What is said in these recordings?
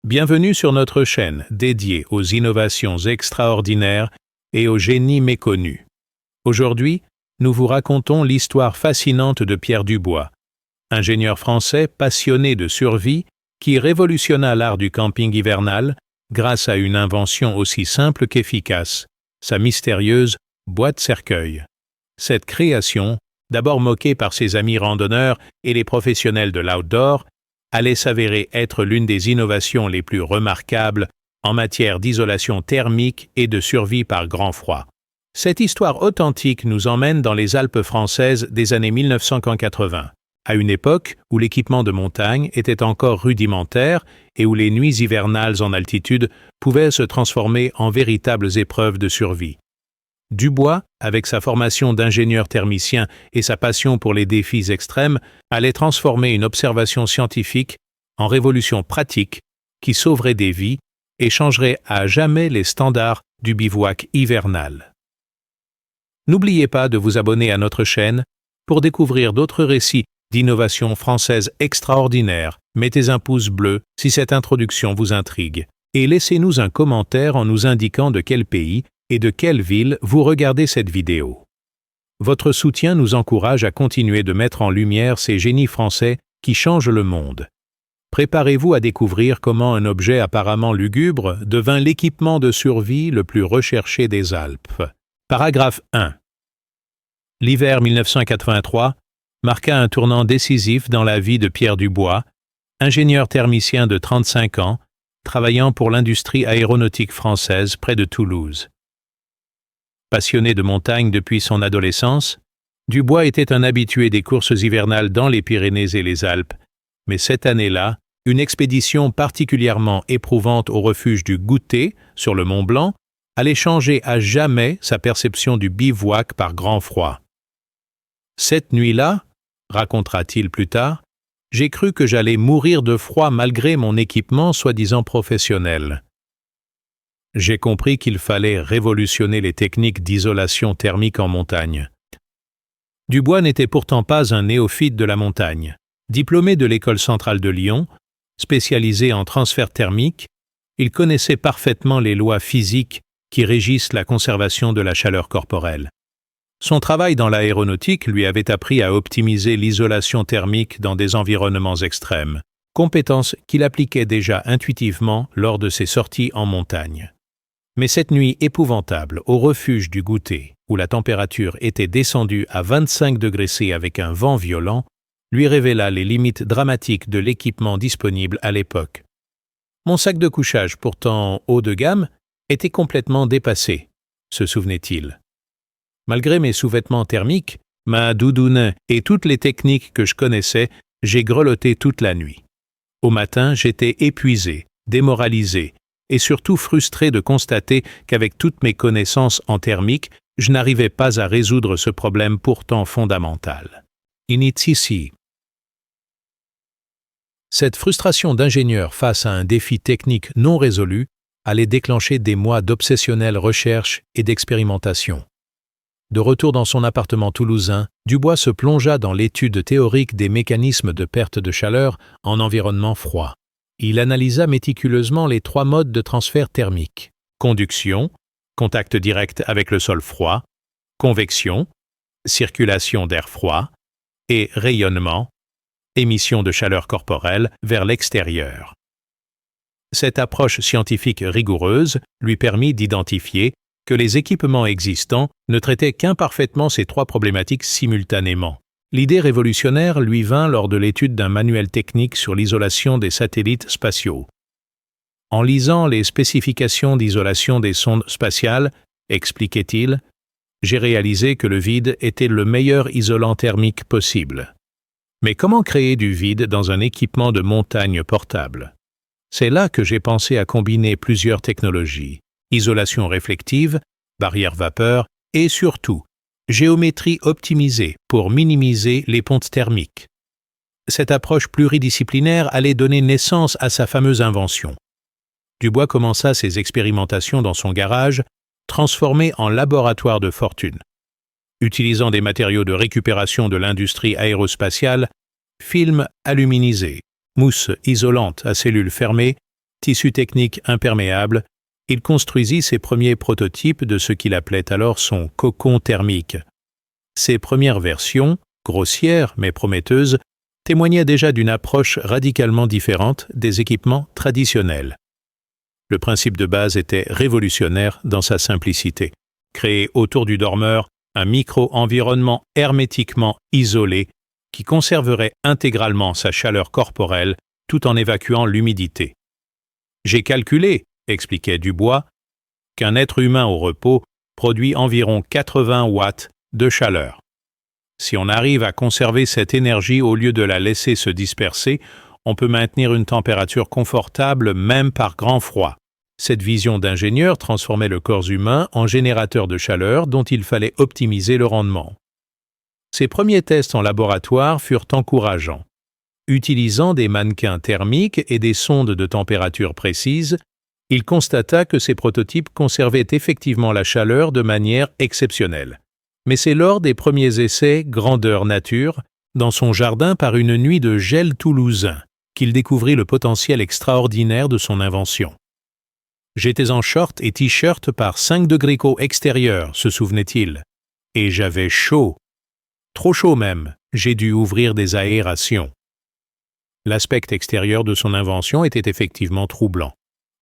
Bienvenue sur notre chaîne dédiée aux innovations extraordinaires et au génie méconnu. Aujourd'hui, nous vous racontons l'histoire fascinante de Pierre Dubois, ingénieur français passionné de survie qui révolutionna l'art du camping hivernal grâce à une invention aussi simple qu'efficace, sa mystérieuse boîte cercueil. Cette création, d'abord moquée par ses amis randonneurs et les professionnels de l'outdoor, allait s'avérer être l'une des innovations les plus remarquables en matière d'isolation thermique et de survie par grand froid. Cette histoire authentique nous emmène dans les Alpes françaises des années 1980, à une époque où l'équipement de montagne était encore rudimentaire et où les nuits hivernales en altitude pouvaient se transformer en véritables épreuves de survie. Dubois, avec sa formation d'ingénieur thermicien et sa passion pour les défis extrêmes, allait transformer une observation scientifique en révolution pratique qui sauverait des vies et changerait à jamais les standards du bivouac hivernal. N'oubliez pas de vous abonner à notre chaîne pour découvrir d'autres récits d'innovations françaises extraordinaires. Mettez un pouce bleu si cette introduction vous intrigue et laissez-nous un commentaire en nous indiquant de quel pays et de quelle ville vous regardez cette vidéo. Votre soutien nous encourage à continuer de mettre en lumière ces génies français qui changent le monde. Préparez-vous à découvrir comment un objet apparemment lugubre devint l'équipement de survie le plus recherché des Alpes. Paragraphe 1. L'hiver 1983 marqua un tournant décisif dans la vie de Pierre Dubois, ingénieur thermicien de 35 ans, travaillant pour l'industrie aéronautique française près de Toulouse. Passionné de montagne depuis son adolescence, Dubois était un habitué des courses hivernales dans les Pyrénées et les Alpes, mais cette année-là, une expédition particulièrement éprouvante au refuge du Goutet, sur le Mont Blanc, allait changer à jamais sa perception du bivouac par grand froid. Cette nuit-là, racontera-t-il plus tard, j'ai cru que j'allais mourir de froid malgré mon équipement soi-disant professionnel. J'ai compris qu'il fallait révolutionner les techniques d'isolation thermique en montagne. Dubois n'était pourtant pas un néophyte de la montagne. Diplômé de l'École centrale de Lyon, spécialisé en transfert thermique, il connaissait parfaitement les lois physiques qui régissent la conservation de la chaleur corporelle. Son travail dans l'aéronautique lui avait appris à optimiser l'isolation thermique dans des environnements extrêmes, compétence qu'il appliquait déjà intuitivement lors de ses sorties en montagne. Mais cette nuit épouvantable au refuge du Goutet, où la température était descendue à 25 degrés C avec un vent violent, lui révéla les limites dramatiques de l'équipement disponible à l'époque. Mon sac de couchage, pourtant haut de gamme, était complètement dépassé, se souvenait-il. Malgré mes sous-vêtements thermiques, ma doudoune et toutes les techniques que je connaissais, j'ai grelotté toute la nuit. Au matin, j'étais épuisé, démoralisé, et surtout frustré de constater qu'avec toutes mes connaissances en thermique, je n'arrivais pas à résoudre ce problème pourtant fondamental. Initie. Cette frustration d'ingénieur face à un défi technique non résolu allait déclencher des mois d'obsessionnelle recherche et d'expérimentation. De retour dans son appartement toulousain, Dubois se plongea dans l'étude théorique des mécanismes de perte de chaleur en environnement froid. Il analysa méticuleusement les 3 modes de transfert thermique: conduction, contact direct avec le sol froid, convection, circulation d'air froid, et rayonnement, émission de chaleur corporelle vers l'extérieur. Cette approche scientifique rigoureuse lui permit d'identifier que les équipements existants ne traitaient qu'imparfaitement ces 3 problématiques simultanément. L'idée révolutionnaire lui vint lors de l'étude d'un manuel technique sur l'isolation des satellites spatiaux. En lisant les spécifications d'isolation des sondes spatiales, expliquait-il, j'ai réalisé que le vide était le meilleur isolant thermique possible. Mais comment créer du vide dans un équipement de montagne portable? C'est là que j'ai pensé à combiner plusieurs technologies: isolation réflective, barrière vapeur et surtout géométrie optimisée pour minimiser les pontes thermiques. Cette approche pluridisciplinaire allait donner naissance à sa fameuse invention. Dubois commença ses expérimentations dans son garage, transformé en laboratoire de fortune. Utilisant des matériaux de récupération de l'industrie aérospatiale, film aluminisé, mousse isolante à cellules fermées, tissu technique imperméable, il construisit ses premiers prototypes de ce qu'il appelait alors son cocon thermique. Ces premières versions, grossières mais prometteuses, témoignaient déjà d'une approche radicalement différente des équipements traditionnels. Le principe de base était révolutionnaire dans sa simplicité. Créer autour du dormeur un micro-environnement hermétiquement isolé qui conserverait intégralement sa chaleur corporelle tout en évacuant l'humidité. « J'ai calculé, » expliquait Dubois, « qu'un être humain au repos produit environ 80 watts de chaleur. Si on arrive à conserver cette énergie au lieu de la laisser se disperser, on peut maintenir une température confortable même par grand froid. » Cette vision d'ingénieur transformait le corps humain en générateur de chaleur dont il fallait optimiser le rendement. Ses premiers tests en laboratoire furent encourageants. Utilisant des mannequins thermiques et des sondes de température précises, il constata que ces prototypes conservaient effectivement la chaleur de manière exceptionnelle. Mais c'est lors des premiers essais grandeur nature, dans son jardin par une nuit de gel toulousain, qu'il découvrit le potentiel extraordinaire de son invention. J'étais en short et t-shirt par 5 degrés co extérieur, se souvenait-il. Et j'avais chaud. Trop chaud même, j'ai dû ouvrir des aérations. L'aspect extérieur de son invention était effectivement troublant.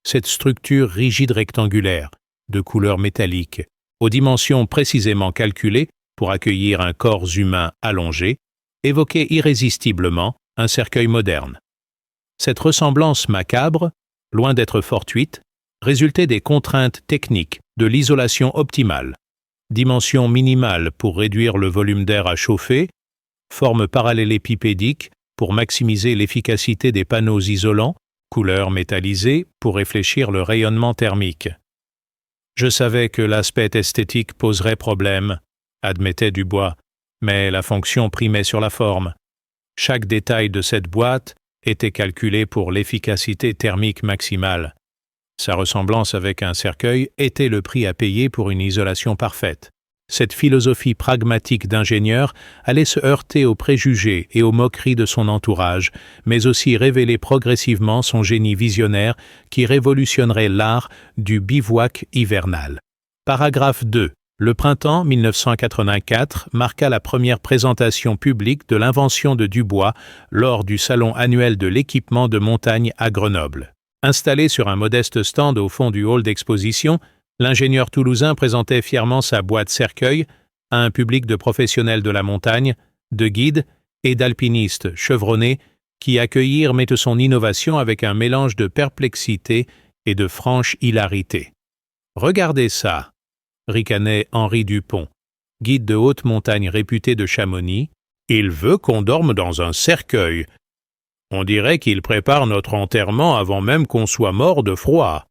Cette structure rigide rectangulaire, de couleur métallique, aux dimensions précisément calculées pour accueillir un corps humain allongé, évoquait irrésistiblement un cercueil moderne. Cette ressemblance macabre, loin d'être fortuite, résultait des contraintes techniques de l'isolation optimale, dimension minimale pour réduire le volume d'air à chauffer, forme parallélépipédique pour maximiser l'efficacité des panneaux isolants, couleur métallisée pour réfléchir le rayonnement thermique. Je savais que l'aspect esthétique poserait problème, admettait Dubois, mais la fonction primait sur la forme. Chaque détail de cette boîte était calculé pour l'efficacité thermique maximale. Sa ressemblance avec un cercueil était le prix à payer pour une isolation parfaite. Cette philosophie pragmatique d'ingénieur allait se heurter aux préjugés et aux moqueries de son entourage, mais aussi révéler progressivement son génie visionnaire qui révolutionnerait l'art du bivouac hivernal. Paragraphe 2. Le printemps 1984 marqua la première présentation publique de l'invention de Dubois lors du salon annuel de l'équipement de montagne à Grenoble. Installé sur un modeste stand au fond du hall d'exposition, l'ingénieur toulousain présentait fièrement sa boîte cercueil à un public de professionnels de la montagne, de guides et d'alpinistes chevronnés qui accueillirent son innovation avec un mélange de perplexité et de franche hilarité. « Regardez ça !» ricanait Henri Dupont, guide de haute montagne réputé de Chamonix. « Il veut qu'on dorme dans un cercueil. On dirait qu'il prépare notre enterrement avant même qu'on soit mort de froid. »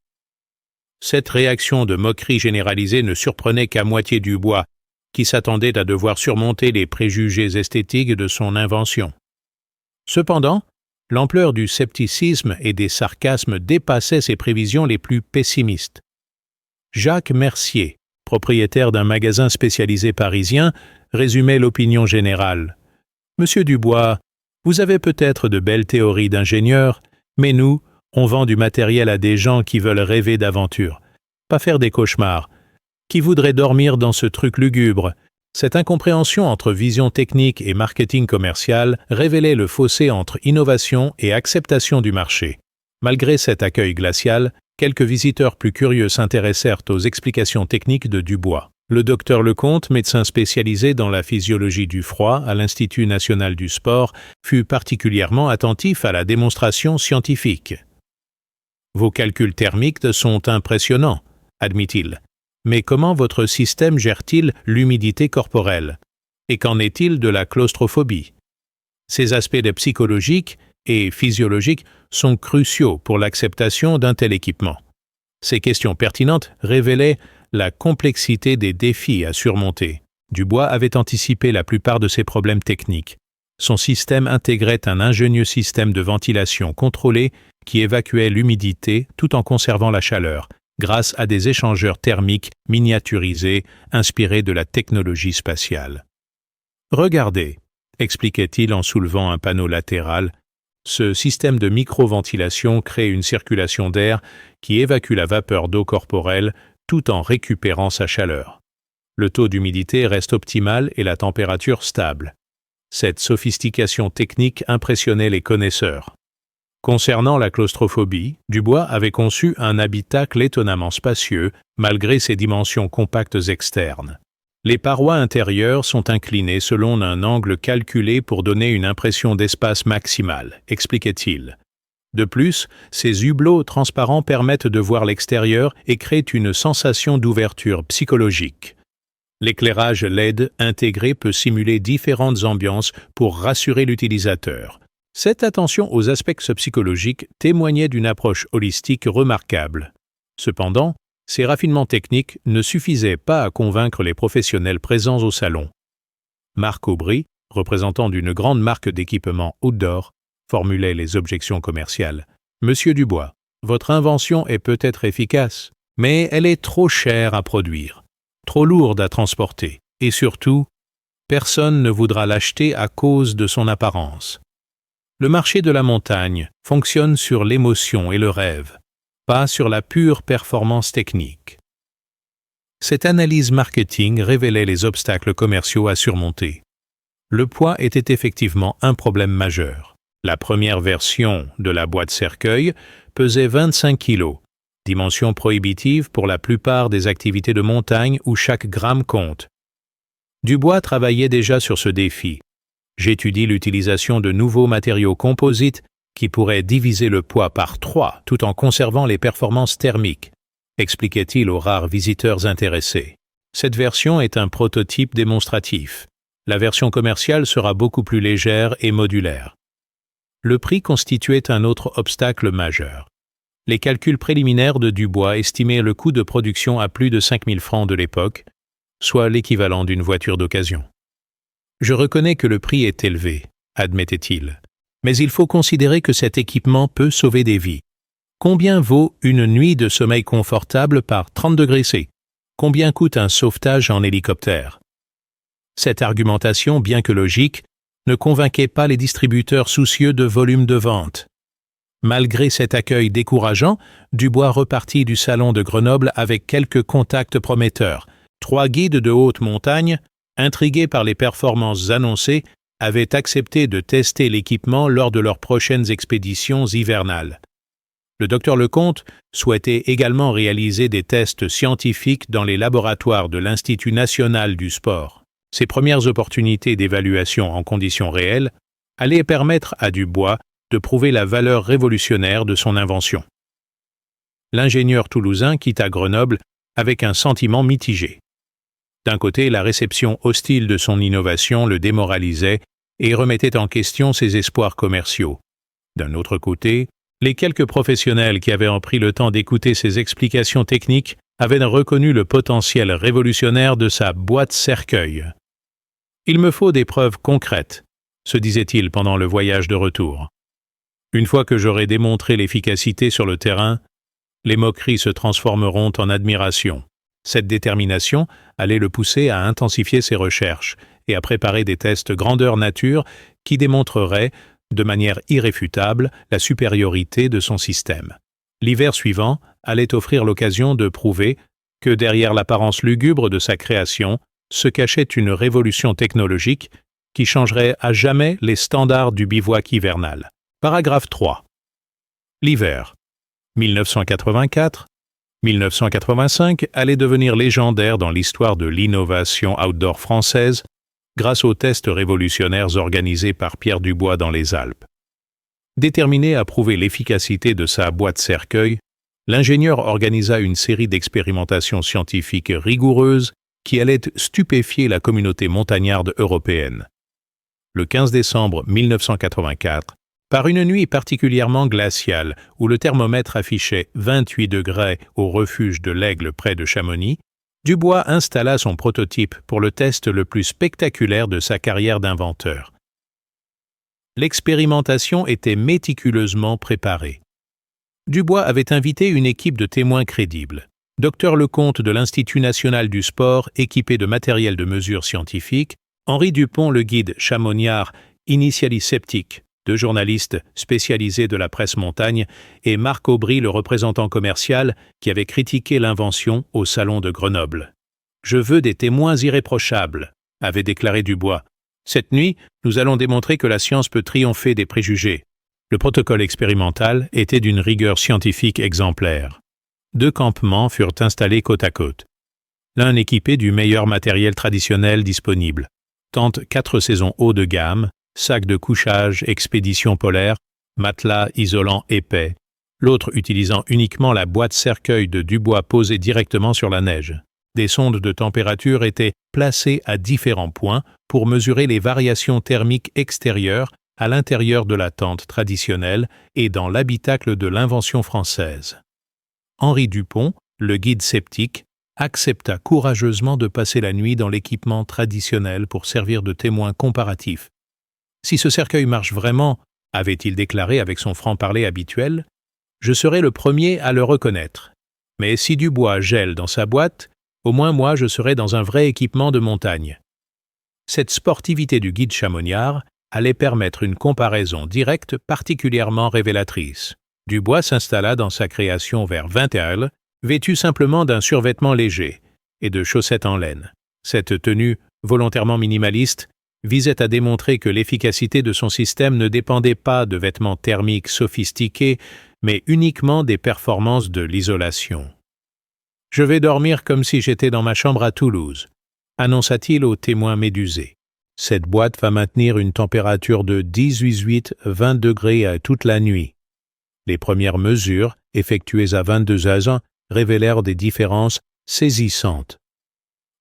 Cette réaction de moquerie généralisée ne surprenait qu'à moitié Dubois, qui s'attendait à devoir surmonter les préjugés esthétiques de son invention. Cependant, l'ampleur du scepticisme et des sarcasmes dépassait ses prévisions les plus pessimistes. Jacques Mercier, propriétaire d'un magasin spécialisé parisien, résumait l'opinion générale. « Monsieur Dubois, vous avez peut-être de belles théories d'ingénieur, mais nous, on vend du matériel à des gens qui veulent rêver d'aventure, pas faire des cauchemars, qui voudraient dormir dans ce truc lugubre. » Cette incompréhension entre vision technique et marketing commercial révélait le fossé entre innovation et acceptation du marché. Malgré cet accueil glacial, quelques visiteurs plus curieux s'intéressèrent aux explications techniques de Dubois. Le docteur Lecomte, médecin spécialisé dans la physiologie du froid à l'Institut national du sport, fut particulièrement attentif à la démonstration scientifique. « Vos calculs thermiques sont impressionnants, » admit-il. « Mais comment votre système gère-t-il l'humidité corporelle? Et qu'en est-il de la claustrophobie? Ces aspects de psychologique et physiologique sont cruciaux pour l'acceptation d'un tel équipement. » Ces questions pertinentes révélaient la complexité des défis à surmonter. Dubois avait anticipé la plupart de ces problèmes techniques. Son système intégrait un ingénieux système de ventilation contrôlé qui évacuait l'humidité tout en conservant la chaleur, grâce à des échangeurs thermiques miniaturisés inspirés de la technologie spatiale. « Regardez », expliquait-il en soulevant un panneau latéral, Ce système de microventilation crée une circulation d'air qui évacue la vapeur d'eau corporelle tout en récupérant sa chaleur. Le taux d'humidité reste optimal et la température stable. Cette sophistication technique impressionnait les connaisseurs. Concernant la claustrophobie, Dubois avait conçu un habitacle étonnamment spacieux malgré ses dimensions compactes externes. Les parois intérieures sont inclinées selon un angle calculé pour donner une impression d'espace maximal, expliquait-il. De plus, ces hublots transparents permettent de voir l'extérieur et créent une sensation d'ouverture psychologique. L'éclairage LED intégré peut simuler différentes ambiances pour rassurer l'utilisateur. Cette attention aux aspects psychologiques témoignait d'une approche holistique remarquable. Cependant, ces raffinements techniques ne suffisaient pas à convaincre les professionnels présents au salon. Marc Aubry, représentant d'une grande marque d'équipement outdoor, formulait les objections commerciales. « Monsieur Dubois, votre invention est peut-être efficace, mais elle est trop chère à produire, trop lourde à transporter, et surtout, personne ne voudra l'acheter à cause de son apparence. Le marché de la montagne fonctionne sur l'émotion et le rêve, pas sur la pure performance technique. » Cette analyse marketing révélait les obstacles commerciaux à surmonter. Le poids était effectivement un problème majeur. La première version de la boîte cercueil pesait 25 kg, dimension prohibitive pour la plupart des activités de montagne où chaque gramme compte. Dubois travaillait déjà sur ce défi. J'étudie l'utilisation de nouveaux matériaux composites qui pourraient diviser le poids par 3 tout en conservant les performances thermiques, expliquait-il aux rares visiteurs intéressés. Cette version est un prototype démonstratif. La version commerciale sera beaucoup plus légère et modulaire. Le prix constituait un autre obstacle majeur. Les calculs préliminaires de Dubois estimaient le coût de production à plus de 5 000 francs de l'époque, soit l'équivalent d'une voiture d'occasion. Je reconnais que le prix est élevé, admettait-il, mais il faut considérer que cet équipement peut sauver des vies. Combien vaut une nuit de sommeil confortable par 30 degrés C? Combien coûte un sauvetage en hélicoptère? Cette argumentation, bien que logique, ne convainquait pas les distributeurs soucieux de volume de vente. Malgré cet accueil décourageant, Dubois repartit du salon de Grenoble avec quelques contacts prometteurs. 3 guides de haute montagne, intrigués par les performances annoncées, avaient accepté de tester l'équipement lors de leurs prochaines expéditions hivernales. Le Dr Lecomte souhaitait également réaliser des tests scientifiques dans les laboratoires de l'Institut national du sport. Ces premières opportunités d'évaluation en conditions réelles allaient permettre à Dubois de prouver la valeur révolutionnaire de son invention. L'ingénieur toulousain quitta Grenoble avec un sentiment mitigé. D'un côté, la réception hostile de son innovation le démoralisait et remettait en question ses espoirs commerciaux. D'un autre côté, les quelques professionnels qui avaient pris le temps d'écouter ses explications techniques avaient reconnu le potentiel révolutionnaire de sa boîte cercueil. « Il me faut des preuves concrètes », se disait-il pendant le voyage de retour. Une fois que j'aurai démontré l'efficacité sur le terrain, les moqueries se transformeront en admiration. Cette détermination allait le pousser à intensifier ses recherches et à préparer des tests grandeur nature qui démontreraient, de manière irréfutable, la supériorité de son système. L'hiver suivant allait offrir l'occasion de prouver que derrière l'apparence lugubre de sa création se cachait une révolution technologique qui changerait à jamais les standards du bivouac hivernal. Paragraphe 3. L'hiver. 1984-1985 allait devenir légendaire dans l'histoire de l'innovation outdoor française grâce aux tests révolutionnaires organisés par Pierre Dubois dans les Alpes. Déterminé à prouver l'efficacité de sa boîte cercueil, l'ingénieur organisa une série d'expérimentations scientifiques rigoureuses qui allaient stupéfier la communauté montagnarde européenne. Le 15 décembre 1984, par une nuit particulièrement glaciale où le thermomètre affichait 28 degrés au refuge de l'Aigle près de Chamonix, Dubois installa son prototype pour le test le plus spectaculaire de sa carrière d'inventeur. L'expérimentation était méticuleusement préparée. Dubois avait invité une équipe de témoins crédibles. Dr Lecomte de l'Institut national du sport équipé de matériel de mesure scientifique, Henri Dupont le guide chamoniard Initialis Sceptique, 2 journalistes spécialisés de la presse montagne, et Marc Aubry, le représentant commercial, qui avait critiqué l'invention au salon de Grenoble. « Je veux des témoins irréprochables », avait déclaré Dubois. « Cette nuit, nous allons démontrer que la science peut triompher des préjugés. » Le protocole expérimental était d'une rigueur scientifique exemplaire. 2 campements furent installés côte à côte. L'un équipé du meilleur matériel traditionnel disponible. Tente 4 saisons haut de gamme, sacs de couchage, expédition polaire, matelas isolants épais. L'autre utilisant uniquement la boîte cercueil de Dubois posée directement sur la neige. Des sondes de température étaient placées à différents points pour mesurer les variations thermiques extérieures à l'intérieur de la tente traditionnelle et dans l'habitacle de l'invention française. Henri Dupont, le guide sceptique, accepta courageusement de passer la nuit dans l'équipement traditionnel pour servir de témoin comparatif. Si ce cercueil marche vraiment, avait-il déclaré avec son franc-parler habituel, je serai le premier à le reconnaître. Mais si Dubois gèle dans sa boîte, au moins moi je serai dans un vrai équipement de montagne. Cette sportivité du guide chamoniard allait permettre une comparaison directe particulièrement révélatrice. Dubois s'installa dans sa création vers 20h, vêtu simplement d'un survêtement léger et de chaussettes en laine. Cette tenue, volontairement minimaliste, visait à démontrer que l'efficacité de son système ne dépendait pas de vêtements thermiques sophistiqués, mais uniquement des performances de l'isolation. « Je vais dormir comme si j'étais dans ma chambre à Toulouse », annonça-t-il aux témoins médusés. « Cette boîte va maintenir une température de 18-20 degrés toute la nuit. » Les premières mesures, effectuées à 22 heures, révélèrent des différences saisissantes.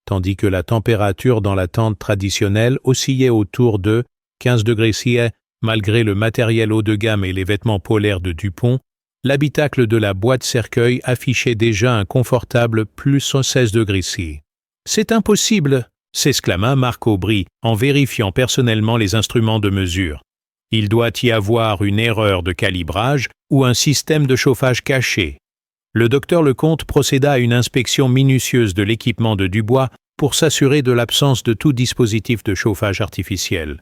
Tandis que la température dans la tente traditionnelle oscillait autour de 15 degrés C, malgré le matériel haut de gamme et les vêtements polaires de Dupont, l'habitacle de la boîte cercueil affichait déjà un confortable plus 16 degrés C. « C'est impossible !» s'exclama Marc Aubry en vérifiant personnellement les instruments de mesure. « Il doit y avoir une erreur de calibrage ou un système de chauffage caché. » Le docteur Lecomte procéda à une inspection minutieuse de l'équipement de Dubois pour s'assurer de l'absence de tout dispositif de chauffage artificiel.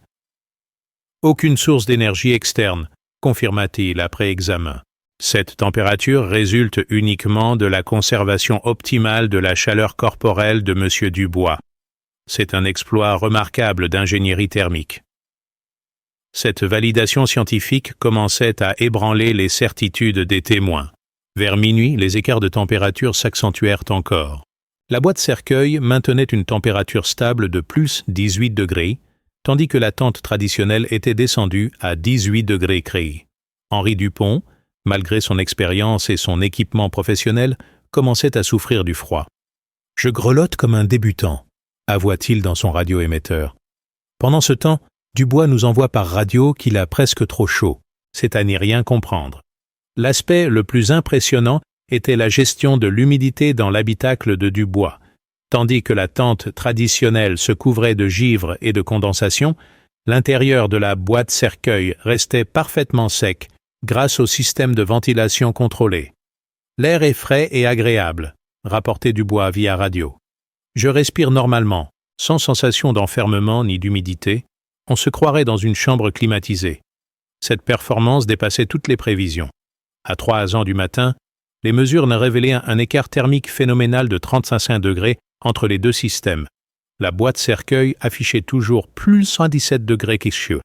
« Aucune source d'énergie externe », confirma-t-il après examen. Cette température résulte uniquement de la conservation optimale de la chaleur corporelle de M. Dubois. C'est un exploit remarquable d'ingénierie thermique. Cette validation scientifique commençait à ébranler les certitudes des témoins. Vers minuit, les écarts de température s'accentuèrent encore. La boîte cercueil maintenait une température stable de plus 18 degrés, tandis que la tente traditionnelle était descendue à 18 degrés C. Henri Dupont, malgré son expérience et son équipement professionnel, commençait à souffrir du froid. « Je grelotte comme un débutant », avoua-t-il dans son radioémetteur. Pendant ce temps, Dubois nous envoie par radio qu'il a presque trop chaud. C'est à n'y rien comprendre. L'aspect le plus impressionnant était la gestion de l'humidité dans l'habitacle de Dubois. Tandis que la tente traditionnelle se couvrait de givre et de condensation, l'intérieur de la boîte cercueil restait parfaitement sec grâce au système de ventilation contrôlé. « L'air est frais et agréable », rapportait Dubois via radio. « Je respire normalement, sans sensation d'enfermement ni d'humidité. On se croirait dans une chambre climatisée. » Cette performance dépassait toutes les prévisions. À 3h du matin, les mesures ne révélaient un écart thermique phénoménal de 35 degrés entre les deux systèmes. La boîte cercueil affichait toujours plus 117 degrés Celsius,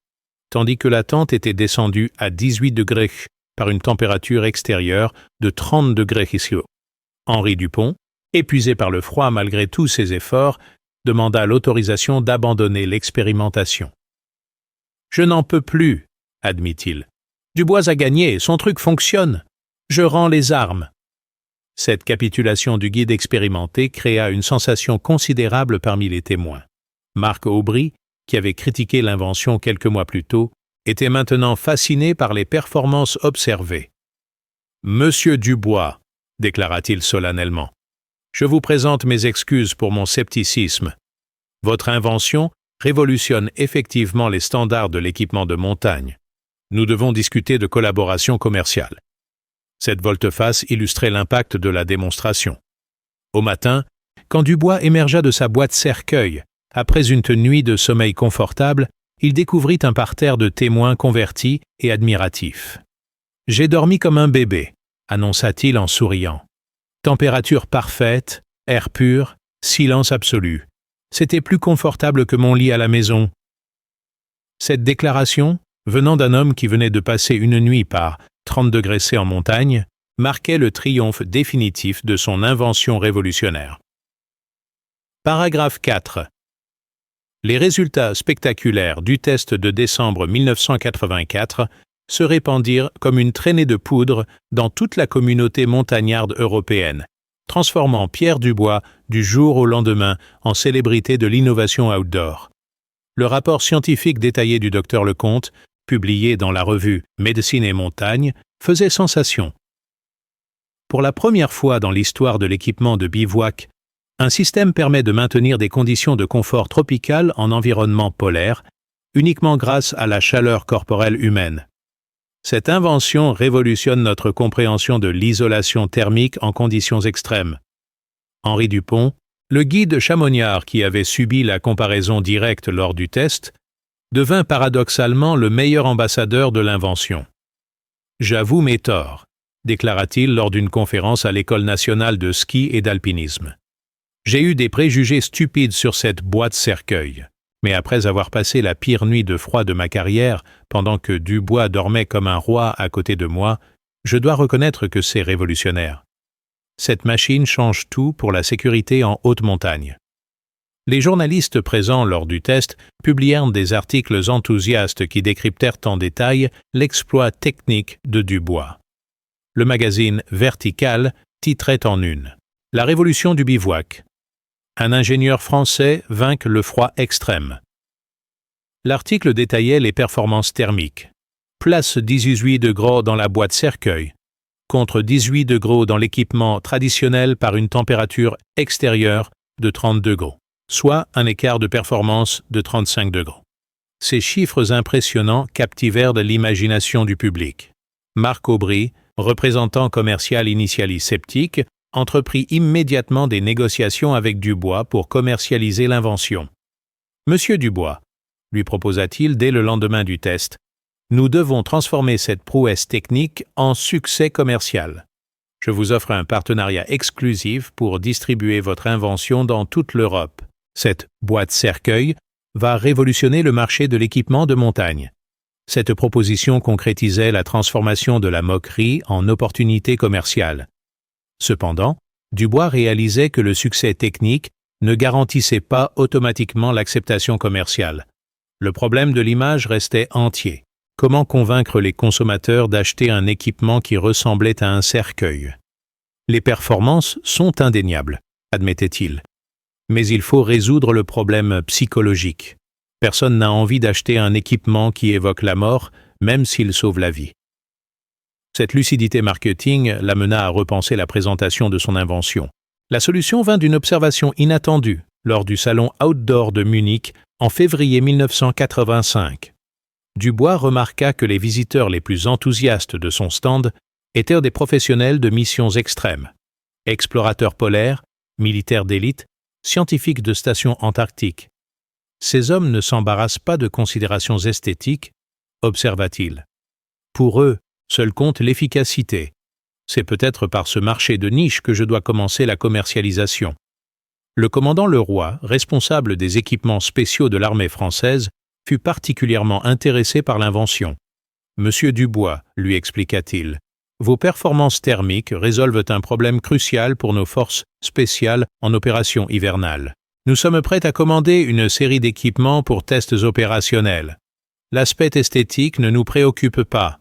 tandis que la tente était descendue à 18 degrés par une température extérieure de 30 degrés Celsius. Henri Dupont, épuisé par le froid malgré tous ses efforts, demanda l'autorisation d'abandonner l'expérimentation. « Je n'en peux plus », admit-il. Dubois a gagné, son truc fonctionne. Je rends les armes. Cette capitulation du guide expérimenté créa une sensation considérable parmi les témoins. Marc Aubry, qui avait critiqué l'invention quelques mois plus tôt, était maintenant fasciné par les performances observées. « Monsieur Dubois, » déclara-t-il solennellement, « je vous présente mes excuses pour mon scepticisme. Votre invention révolutionne effectivement les standards de l'équipement de montagne. Nous devons discuter de collaboration commerciale. » Cette volte-face illustrait l'impact de la démonstration. Au matin, quand Dubois émergea de sa boîte cercueil, après une nuit de sommeil confortable, il découvrit un parterre de témoins convertis et admiratifs. « J'ai dormi comme un bébé », annonça-t-il en souriant. Température parfaite, air pur, silence absolu. C'était plus confortable que mon lit à la maison. Cette déclaration, venant d'un homme qui venait de passer une nuit par 30 degrés C en montagne, marquait le triomphe définitif de son invention révolutionnaire. Paragraphe 4. Les résultats spectaculaires du test de décembre 1984 se répandirent comme une traînée de poudre dans toute la communauté montagnarde européenne, transformant Pierre Dubois du jour au lendemain en célébrité de l'innovation outdoor. Le rapport scientifique détaillé du Dr Lecomte, publié dans la revue Médecine et Montagne, faisait sensation. Pour la première fois dans l'histoire de l'équipement de bivouac, un système permet de maintenir des conditions de confort tropical en environnement polaire, uniquement grâce à la chaleur corporelle humaine. Cette invention révolutionne notre compréhension de l'isolation thermique en conditions extrêmes. Henri Dupont, le guide chamoniard qui avait subi la comparaison directe lors du test, devint paradoxalement le meilleur ambassadeur de l'invention. « J'avoue mes torts », déclara-t-il lors d'une conférence à l'École nationale de ski et d'alpinisme. « J'ai eu des préjugés stupides sur cette boîte cercueil. Mais après avoir passé la pire nuit de froid de ma carrière, pendant que Dubois dormait comme un roi à côté de moi, je dois reconnaître que c'est révolutionnaire. Cette machine change tout pour la sécurité en haute montagne. » Les journalistes présents lors du test publièrent des articles enthousiastes qui décryptèrent en détail l'exploit technique de Dubois. Le magazine Vertical titrait en une « La révolution du bivouac. Un ingénieur français vainc le froid extrême. » L'article détaillait les performances thermiques. Place 18 degrés dans la boîte cercueil, contre 18 degrés dans l'équipement traditionnel par une température extérieure de 30 degrés, soit un écart de performance de 35 degrés. Ces chiffres impressionnants captivèrent l'imagination du public. Marc Aubry, représentant commercial initialis sceptique, entreprit immédiatement des négociations avec Dubois pour commercialiser l'invention. « Monsieur Dubois, » lui proposa-t-il dès le lendemain du test, « nous devons transformer cette prouesse technique en succès commercial. Je vous offre un partenariat exclusif pour distribuer votre invention dans toute l'Europe. Cette boîte cercueil va révolutionner le marché de l'équipement de montagne. » Cette proposition concrétisait la transformation de la moquerie en opportunité commerciale. Cependant, Dubois réalisait que le succès technique ne garantissait pas automatiquement l'acceptation commerciale. Le problème de l'image restait entier. Comment convaincre les consommateurs d'acheter un équipement qui ressemblait à un cercueil? Les performances sont indéniables, admettait-il. Mais il faut résoudre le problème psychologique. Personne n'a envie d'acheter un équipement qui évoque la mort, même s'il sauve la vie. Cette lucidité marketing l'amena à repenser la présentation de son invention. La solution vint d'une observation inattendue lors du salon Outdoor de Munich en février 1985. Dubois remarqua que les visiteurs les plus enthousiastes de son stand étaient des professionnels de missions extrêmes, explorateurs polaires, militaires d'élite, scientifiques de stations antarctiques. Ces hommes ne s'embarrassent pas de considérations esthétiques, observa-t-il. Pour eux, seul compte l'efficacité. C'est peut-être par ce marché de niche que je dois commencer la commercialisation. Le commandant Leroy, responsable des équipements spéciaux de l'armée française, fut particulièrement intéressé par l'invention. « Monsieur Dubois, lui expliqua-t-il, vos performances thermiques résolvent un problème crucial pour nos forces spéciales en opération hivernale. Nous sommes prêts à commander une série d'équipements pour tests opérationnels. L'aspect esthétique ne nous préoccupe pas.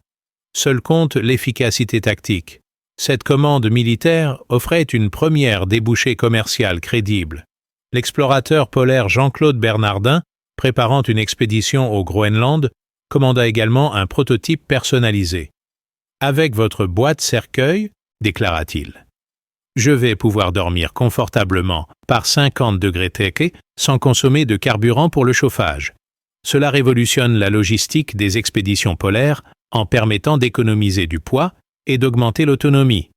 Seul compte l'efficacité tactique. Cette commande militaire offrait une première débouchée commerciale crédible. L'explorateur polaire Jean-Claude Bernardin, préparant une expédition au Groenland, commanda également un prototype personnalisé. « Avec votre boîte cercueil, » déclara-t-il, « je vais pouvoir dormir confortablement par 50 degrés C sans consommer de carburant pour le chauffage. Cela révolutionne la logistique des expéditions polaires en permettant d'économiser du poids et d'augmenter l'autonomie. »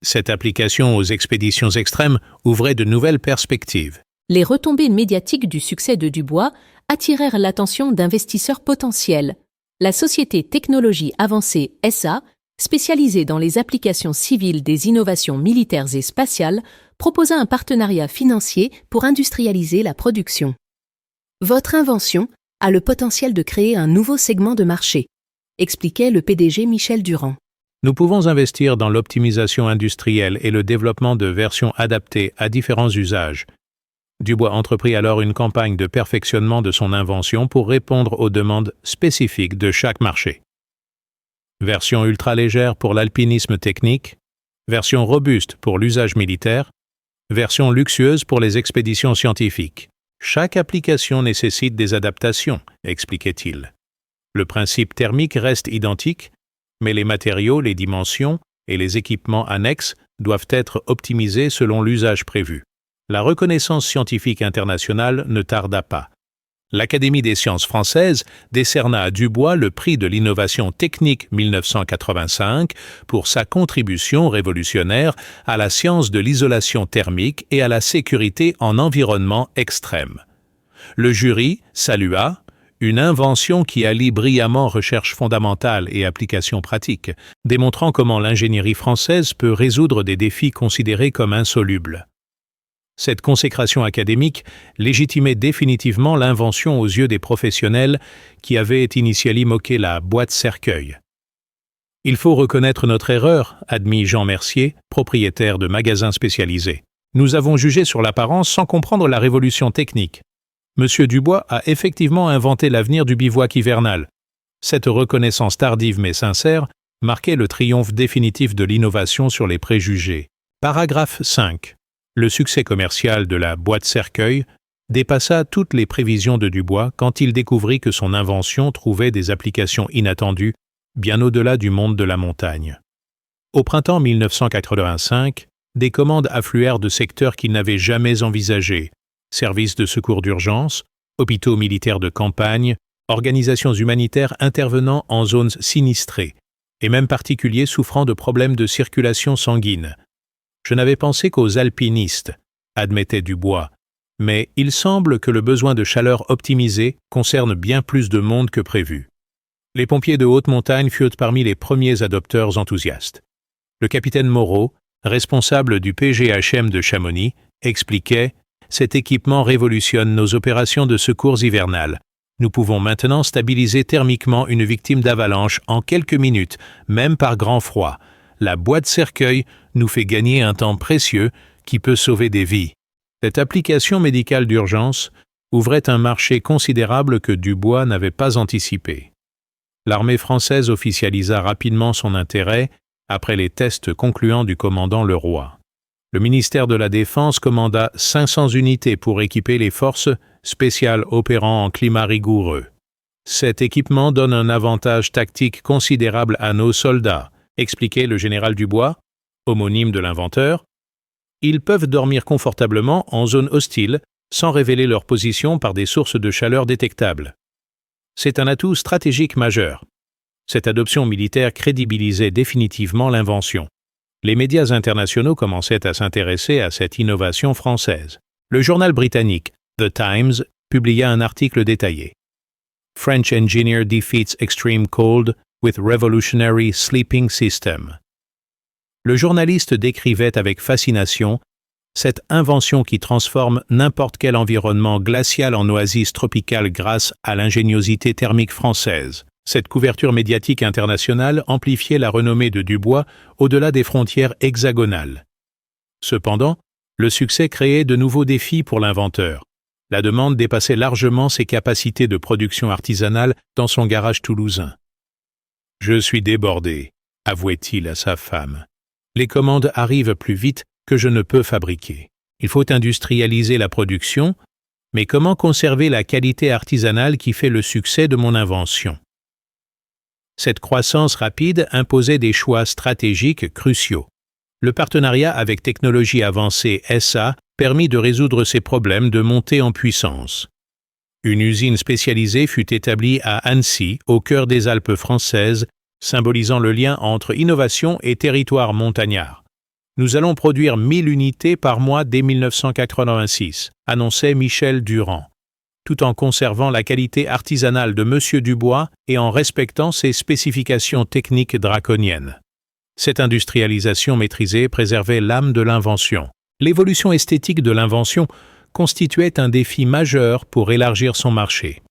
Cette application aux expéditions extrêmes ouvrait de nouvelles perspectives. Les retombées médiatiques du succès de Dubois attirèrent l'attention d'investisseurs potentiels. La société Technologie Avancée SA, spécialisée dans les applications civiles des innovations militaires et spatiales, proposa un partenariat financier pour industrialiser la production. Votre invention a le potentiel de créer un nouveau segment de marché, expliquait le PDG Michel Durand. Nous pouvons investir dans l'optimisation industrielle et le développement de versions adaptées à différents usages. Dubois entreprit alors une campagne de perfectionnement de son invention pour répondre aux demandes spécifiques de chaque marché. Version ultra-légère pour l'alpinisme technique, version robuste pour l'usage militaire, version luxueuse pour les expéditions scientifiques. Chaque application nécessite des adaptations, expliquait-il. Le principe thermique reste identique, mais les matériaux, les dimensions et les équipements annexes doivent être optimisés selon l'usage prévu. La reconnaissance scientifique internationale ne tarda pas. L'Académie des sciences françaises décerna à Dubois le prix de l'innovation technique 1985 pour sa contribution révolutionnaire à la science de l'isolation thermique et à la sécurité en environnement extrême. Le jury salua une invention qui allie brillamment recherche fondamentale et application pratique, démontrant comment l'ingénierie française peut résoudre des défis considérés comme insolubles. Cette consécration académique légitimait définitivement l'invention aux yeux des professionnels qui avaient initialement moqué la boîte cercueil. Il faut reconnaître notre erreur, admit Jean Mercier, propriétaire de magasins spécialisés. Nous avons jugé sur l'apparence sans comprendre la révolution technique. Monsieur Dubois a effectivement inventé l'avenir du bivouac hivernal. Cette reconnaissance tardive mais sincère marquait le triomphe définitif de l'innovation sur les préjugés. Paragraphe 5. Le succès commercial de la boîte cercueil dépassa toutes les prévisions de Dubois quand il découvrit que son invention trouvait des applications inattendues bien au-delà du monde de la montagne. Au printemps 1985, des commandes affluèrent de secteurs qu'il n'avait jamais envisagés: services de secours d'urgence, hôpitaux militaires de campagne, organisations humanitaires intervenant en zones sinistrées, et même particuliers souffrant de problèmes de circulation sanguine. Je n'avais pensé qu'aux alpinistes, admettait Dubois, mais il semble que le besoin de chaleur optimisé concerne bien plus de monde que prévu. Les pompiers de haute montagne furent parmi les premiers adopteurs enthousiastes. Le capitaine Moreau, responsable du PGHM de Chamonix, expliquait « Cet équipement révolutionne nos opérations de secours hivernales. Nous pouvons maintenant stabiliser thermiquement une victime d'avalanche en quelques minutes, même par grand froid. La boîte cercueil nous fait gagner un temps précieux qui peut sauver des vies. » Cette application médicale d'urgence ouvrait un marché considérable que Dubois n'avait pas anticipé. L'armée française officialisa rapidement son intérêt après les tests concluants du commandant Leroy. Le ministère de la Défense commanda 500 unités pour équiper les forces spéciales opérant en climat rigoureux. Cet équipement donne un avantage tactique considérable à nos soldats, expliquait le général Dubois, homonyme de l'inventeur. Ils peuvent dormir confortablement en zone hostile sans révéler leur position par des sources de chaleur détectables. C'est un atout stratégique majeur. Cette adoption militaire crédibilisait définitivement l'invention. Les médias internationaux commençaient à s'intéresser à cette innovation française. Le journal britannique The Times publia un article détaillé. French engineer defeats extreme cold with revolutionary sleeping system. Le journaliste décrivait avec fascination cette invention qui transforme n'importe quel environnement glacial en oasis tropicale grâce à l'ingéniosité thermique française. Cette couverture médiatique internationale amplifiait la renommée de Dubois au-delà des frontières hexagonales. Cependant, le succès créait de nouveaux défis pour l'inventeur. La demande dépassait largement ses capacités de production artisanale dans son garage toulousain. « Je suis débordé », avouait-il à sa femme. « Les commandes arrivent plus vite que je ne peux fabriquer. Il faut industrialiser la production, mais comment conserver la qualité artisanale qui fait le succès de mon invention ? » Cette croissance rapide imposait des choix stratégiques cruciaux. Le partenariat avec Technologie Avancée SA permit de résoudre ces problèmes de montée en puissance. Une usine spécialisée fut établie à Annecy, au cœur des Alpes françaises, symbolisant le lien entre innovation et territoire montagnard. Nous allons produire 1000 unités par mois dès 1986, annonçait Michel Durand. tout en conservant la qualité artisanale de Monsieur Dubois et en respectant ses spécifications techniques draconiennes. Cette industrialisation maîtrisée préservait l'âme de l'invention. L'évolution esthétique de l'invention constituait un défi majeur pour élargir son marché.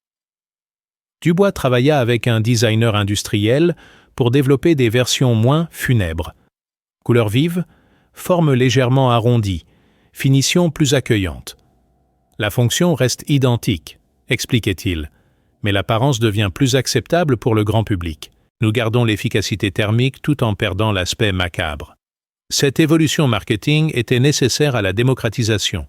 Dubois travailla avec un designer industriel pour développer des versions moins funèbres. Couleur vive, forme légèrement arrondie, finition plus accueillante. La fonction reste identique, expliquait-il, mais l'apparence devient plus acceptable pour le grand public. Nous gardons l'efficacité thermique tout en perdant l'aspect macabre. Cette évolution marketing était nécessaire à la démocratisation.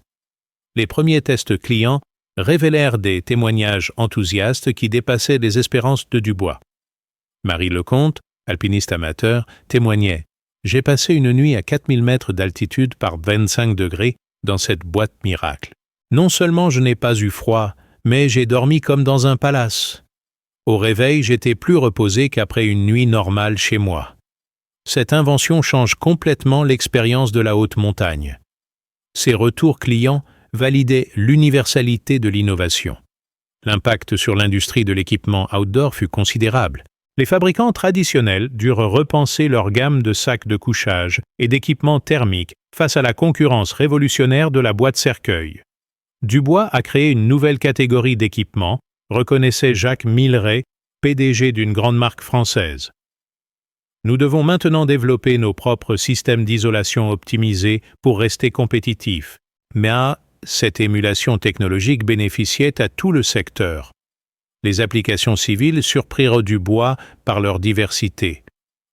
Les premiers tests clients révélèrent des témoignages enthousiastes qui dépassaient les espérances de Dubois. Marie Lecomte, alpiniste amateur, témoignait « J'ai passé une nuit à 4000 mètres d'altitude par 25 degrés dans cette boîte miracle. Non seulement je n'ai pas eu froid, mais j'ai dormi comme dans un palace. Au réveil, j'étais plus reposé qu'après une nuit normale chez moi. » Cette invention change complètement l'expérience de la haute montagne. Ces retours clients validaient l'universalité de l'innovation. L'impact sur l'industrie de l'équipement outdoor fut considérable. Les fabricants traditionnels durent repenser leur gamme de sacs de couchage et d'équipements thermiques face à la concurrence révolutionnaire de la boîte cercueil. Dubois a créé une nouvelle catégorie d'équipements, reconnaissait Jacques Milleret, PDG d'une grande marque française. Nous devons maintenant développer nos propres systèmes d'isolation optimisés pour rester compétitifs. Mais cette émulation technologique bénéficiait à tout le secteur. Les applications civiles surprirent Dubois par leur diversité.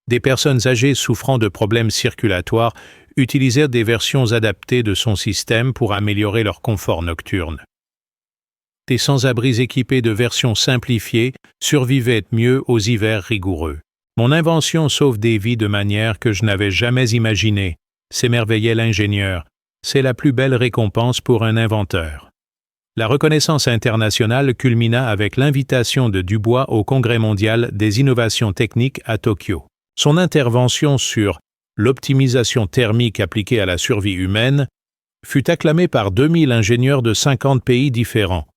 Des personnes âgées souffrant de problèmes circulatoires utilisèrent des versions adaptées de son système pour améliorer leur confort nocturne. Des sans-abris équipés de versions simplifiées survivaient mieux aux hivers rigoureux. Mon invention sauve des vies de manière que je n'avais jamais imaginée, s'émerveillait l'ingénieur. C'est la plus belle récompense pour un inventeur. La reconnaissance internationale culmina avec l'invitation de Dubois au Congrès mondial des innovations techniques à Tokyo. Son intervention sur l'optimisation thermique appliquée à la survie humaine fut acclamée par 2000 ingénieurs de 50 pays différents.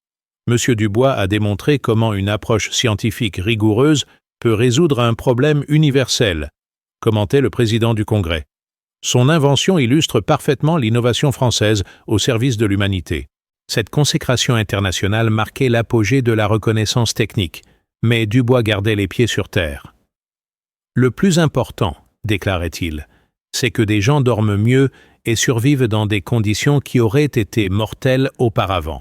M. Dubois a démontré comment une approche scientifique rigoureuse peut résoudre un problème universel, commentait le président du Congrès. Son invention illustre parfaitement l'innovation française au service de l'humanité. Cette consécration internationale marquait l'apogée de la reconnaissance technique, mais Dubois gardait les pieds sur terre. Le plus important, déclarait-il, c'est que des gens dorment mieux et survivent dans des conditions qui auraient été mortelles auparavant.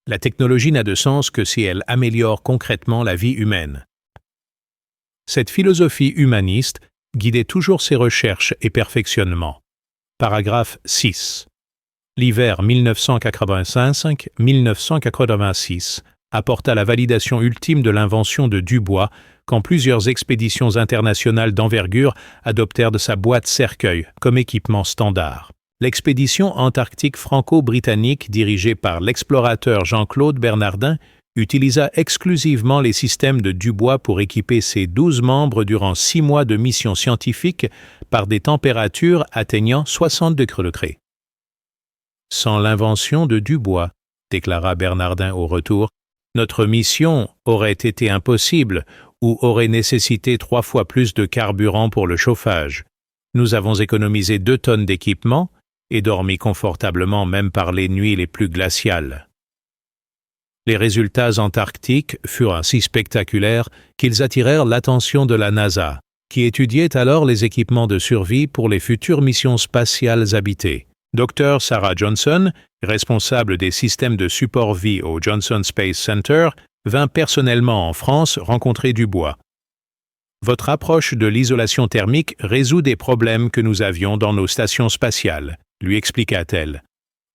La technologie n'a de sens que si elle améliore concrètement la vie humaine. Cette philosophie humaniste guidait toujours ses recherches et perfectionnements. Paragraphe 6. L'hiver 1985-1986 apporta la validation ultime de l'invention de Dubois quand plusieurs expéditions internationales d'envergure adoptèrent de sa boîte cercueil comme équipement standard. L'expédition antarctique franco-britannique dirigée par l'explorateur Jean-Claude Bernardin utilisa exclusivement les systèmes de Dubois pour équiper ses 12 membres durant 6 mois de mission scientifique par des températures atteignant 60 degrés. Sans l'invention de Dubois, déclara Bernardin au retour, notre mission aurait été impossible ou aurait nécessité 3 fois plus de carburant pour le chauffage. Nous avons économisé 2 tonnes d'équipement et dormi confortablement même par les nuits les plus glaciales. Les résultats antarctiques furent si spectaculaires qu'ils attirèrent l'attention de la NASA, qui étudiait alors les équipements de survie pour les futures missions spatiales habitées. Dr. Sarah Johnson, responsable des systèmes de support vie au Johnson Space Center, vint personnellement en France rencontrer Dubois. Votre approche de l'isolation thermique résout des problèmes que nous avions dans nos stations spatiales, lui expliqua-t-elle.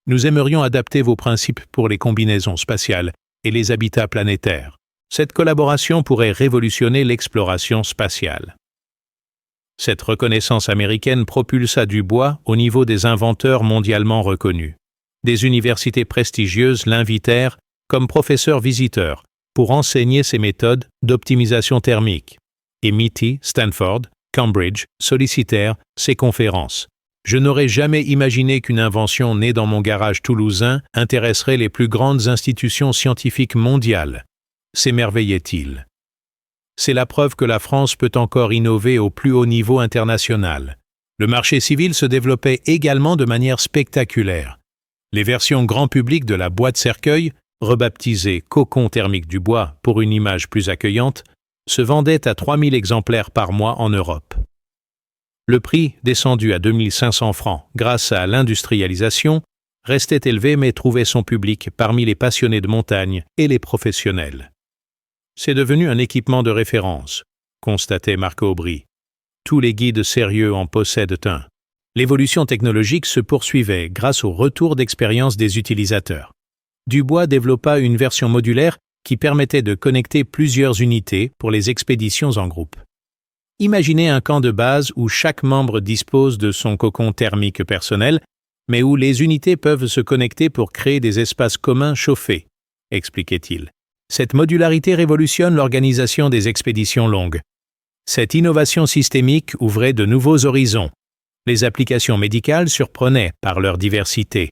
Nous aimerions adapter vos principes pour les combinaisons spatiales et les habitats planétaires. Cette collaboration pourrait révolutionner l'exploration spatiale. Cette reconnaissance américaine propulsa Dubois au niveau des inventeurs mondialement reconnus. Des universités prestigieuses l'invitèrent comme professeur visiteur pour enseigner ses méthodes d'optimisation thermique. MIT, Stanford, Cambridge sollicitèrent ses conférences. Je n'aurais jamais imaginé qu'une invention née dans mon garage toulousain intéresserait les plus grandes institutions scientifiques mondiales. » s'émerveillait-il. C'est la preuve que la France peut encore innover au plus haut niveau international. Le marché civil se développait également de manière spectaculaire. Les versions grand public de la boîte cercueil, rebaptisée cocon thermique du bois pour une image plus accueillante, se vendaient à 3000 exemplaires par mois en Europe. Le prix, descendu à 2500 francs grâce à l'industrialisation, restait élevé mais trouvait son public parmi les passionnés de montagne et les professionnels. C'est devenu un équipement de référence, constatait Marc Aubry. Tous les guides sérieux en possèdent un. L'évolution technologique se poursuivait grâce au retour d'expérience des utilisateurs. Dubois développa une version modulaire qui permettait de connecter plusieurs unités pour les expéditions en groupe. Imaginez un camp de base où chaque membre dispose de son cocon thermique personnel, mais où les unités peuvent se connecter pour créer des espaces communs chauffés, expliquait-il. Cette modularité révolutionne l'organisation des expéditions longues. Cette innovation systémique ouvrait de nouveaux horizons. Les applications médicales surprenaient par leur diversité.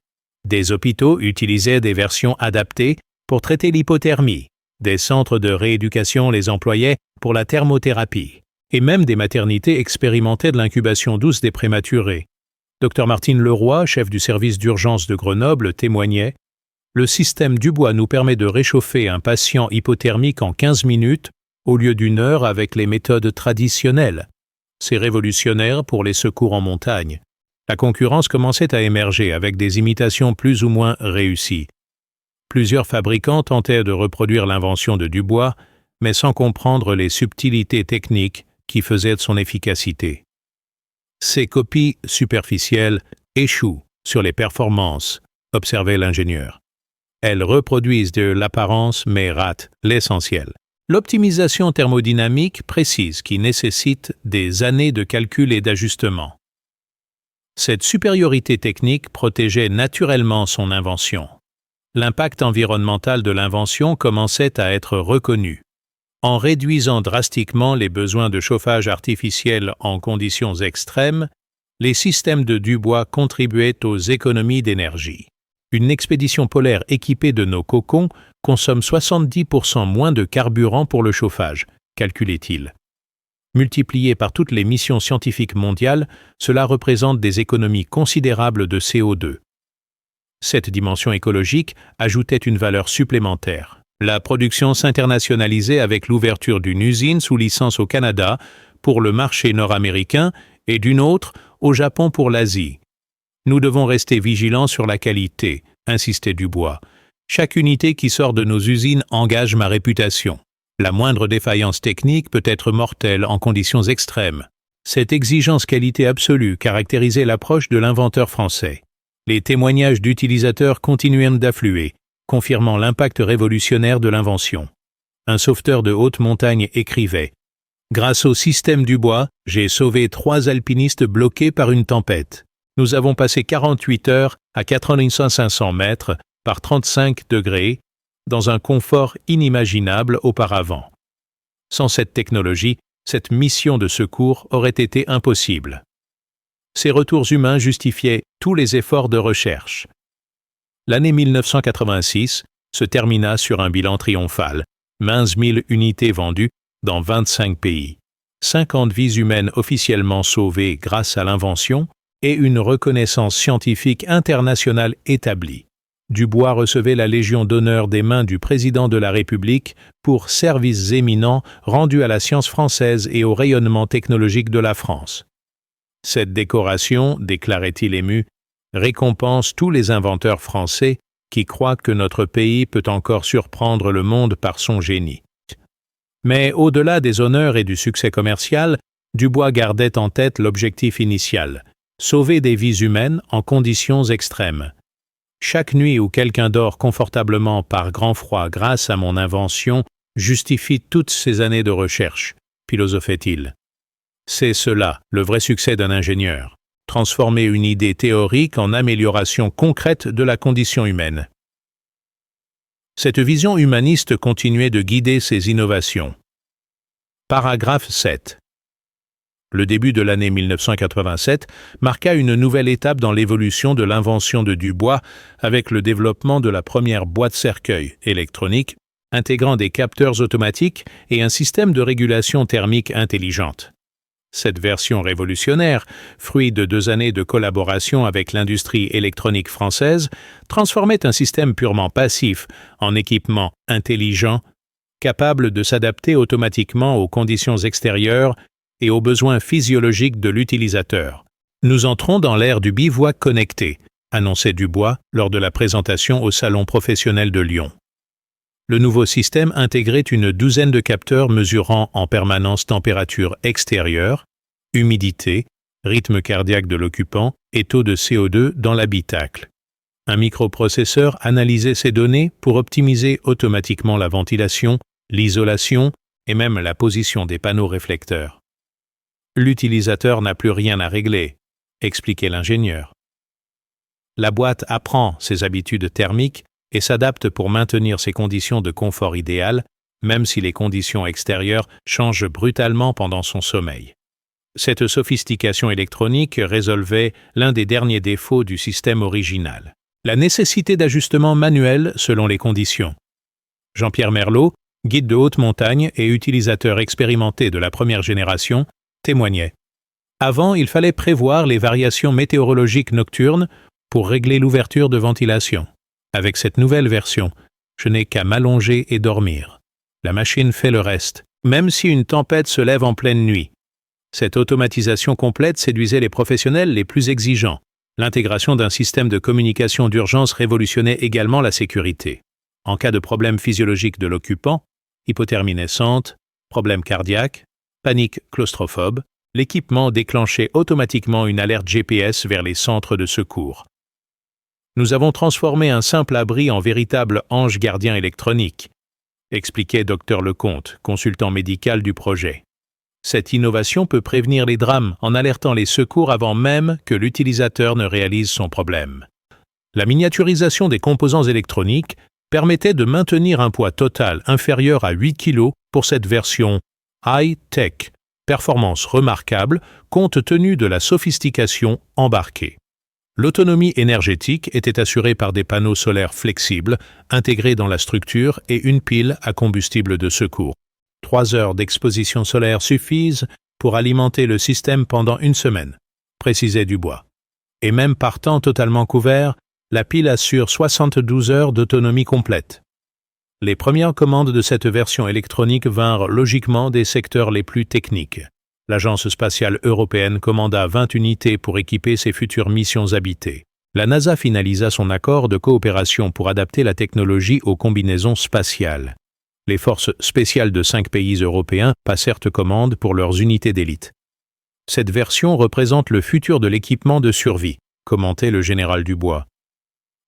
Des hôpitaux utilisaient des versions adaptées pour traiter l'hypothermie. Des centres de rééducation les employaient pour la thermothérapie. Et même des maternités expérimentaient de l'incubation douce des prématurés. Dr Martine Leroy, chef du service d'urgence de Grenoble, témoignait « Le système Dubois nous permet de réchauffer un patient hypothermique en 15 minutes au lieu d'1 heure avec les méthodes traditionnelles. C'est révolutionnaire pour les secours en montagne. » La concurrence commençait à émerger avec des imitations plus ou moins réussies. Plusieurs fabricants tentaient de reproduire l'invention de Dubois, mais sans comprendre les subtilités techniques qui faisaient de son efficacité. Ces copies superficielles échouent sur les performances, observait l'ingénieur. Elles reproduisent de l'apparence mais ratent l'essentiel. L'optimisation thermodynamique précise qui nécessite des années de calcul et d'ajustement. Cette supériorité technique protégeait naturellement son invention. L'impact environnemental de l'invention commençait à être reconnu. En réduisant drastiquement les besoins de chauffage artificiel en conditions extrêmes, les systèmes de Dubois contribuaient aux économies d'énergie. Une expédition polaire équipée de nos cocons consomme 70% moins de carburant pour le chauffage, calculait-il. Multiplié par toutes les missions scientifiques mondiales, cela représente des économies considérables de CO2. Cette dimension écologique ajoutait une valeur supplémentaire. La production s'internationalisait avec l'ouverture d'une usine sous licence au Canada pour le marché nord-américain et d'une autre au Japon pour l'Asie. Nous devons rester vigilants sur la qualité, insistait Dubois. Chaque unité qui sort de nos usines engage ma réputation. La moindre défaillance technique peut être mortelle en conditions extrêmes. Cette exigence qualité absolue caractérisait l'approche de l'inventeur français. Les témoignages d'utilisateurs continuèrent d'affluer, confirmant l'impact révolutionnaire de l'invention. Un sauveteur de haute montagne écrivait « Grâce au système Dubois, j'ai sauvé 3 alpinistes bloqués par une tempête. Nous avons passé 48 heures à 4500 mètres par 35 degrés, dans un confort inimaginable auparavant. Sans cette technologie, cette mission de secours aurait été impossible. » Ces retours humains justifiaient tous les efforts de recherche. L'année 1986 se termina sur un bilan triomphal, 15 000 unités vendues dans 25 pays, 50 vies humaines officiellement sauvées grâce à l'invention et une reconnaissance scientifique internationale établie. Dubois recevait la Légion d'honneur des mains du président de la République pour services éminents rendus à la science française et au rayonnement technologique de la France. Cette décoration, déclarait-il ému, récompense tous les inventeurs français qui croient que notre pays peut encore surprendre le monde par son génie. Mais au-delà des honneurs et du succès commercial, Dubois gardait en tête l'objectif initial, sauver des vies humaines en conditions extrêmes. Chaque nuit où quelqu'un dort confortablement par grand froid grâce à mon invention justifie toutes ces années de recherche, philosophait-il. C'est cela, le vrai succès d'un ingénieur, transformer une idée théorique en amélioration concrète de la condition humaine. Cette vision humaniste continuait de guider ses innovations. Paragraphe 7. Le début de l'année 1987 marqua une nouvelle étape dans l'évolution de l'invention de Dubois avec le développement de la première boîte-cercueil électronique intégrant des capteurs automatiques et un système de régulation thermique intelligente. Cette version révolutionnaire, fruit de 2 années de collaboration avec l'industrie électronique française, transformait un système purement passif en équipement intelligent, capable de s'adapter automatiquement aux conditions extérieures et aux besoins physiologiques de l'utilisateur. Nous entrons dans l'ère du bivouac connecté, annonçait Dubois lors de la présentation au Salon professionnel de Lyon. Le nouveau système intégrait une douzaine de capteurs mesurant en permanence température extérieure, humidité, rythme cardiaque de l'occupant et taux de CO2 dans l'habitacle. Un microprocesseur analysait ces données pour optimiser automatiquement la ventilation, l'isolation et même la position des panneaux réflecteurs. L'utilisateur n'a plus rien à régler, expliquait l'ingénieur. La boîte apprend ses habitudes thermiques et s'adapte pour maintenir ses conditions de confort idéales, même si les conditions extérieures changent brutalement pendant son sommeil. Cette sophistication électronique résolvait l'un des derniers défauts du système original, la nécessité d'ajustement manuel selon les conditions. Jean-Pierre Merlot, guide de haute montagne et utilisateur expérimenté de la première génération, témoignait. Avant, il fallait prévoir les variations météorologiques nocturnes pour régler l'ouverture de ventilation. Avec cette nouvelle version, je n'ai qu'à m'allonger et dormir. La machine fait le reste, même si une tempête se lève en pleine nuit. Cette automatisation complète séduisait les professionnels les plus exigeants. L'intégration d'un système de communication d'urgence révolutionnait également la sécurité. En cas de problème physiologique de l'occupant, hypothermie naissante, problème cardiaque, panique claustrophobe, l'équipement déclenchait automatiquement une alerte GPS vers les centres de secours. Nous avons transformé un simple abri en véritable ange gardien électronique, expliquait Dr Lecomte, consultant médical du projet. Cette innovation peut prévenir les drames en alertant les secours avant même que l'utilisateur ne réalise son problème. La miniaturisation des composants électroniques permettait de maintenir un poids total inférieur à 8 kg pour cette version high-tech, performance remarquable compte tenu de la sophistication embarquée. L'autonomie énergétique était assurée par des panneaux solaires flexibles intégrés dans la structure et une pile à combustible de secours. 3 heures d'exposition solaire suffisent pour alimenter le système pendant 1 semaine, précisait Dubois. Et même partant totalement couvert, la pile assure 72 heures d'autonomie complète. Les premières commandes de cette version électronique vinrent logiquement des secteurs les plus techniques. L'Agence spatiale européenne commanda 20 unités pour équiper ses futures missions habitées. La NASA finalisa son accord de coopération pour adapter la technologie aux combinaisons spatiales. Les forces spéciales de 5 pays européens passèrent commande pour leurs unités d'élite. Cette version représente le futur de l'équipement de survie, commentait le général Dubois.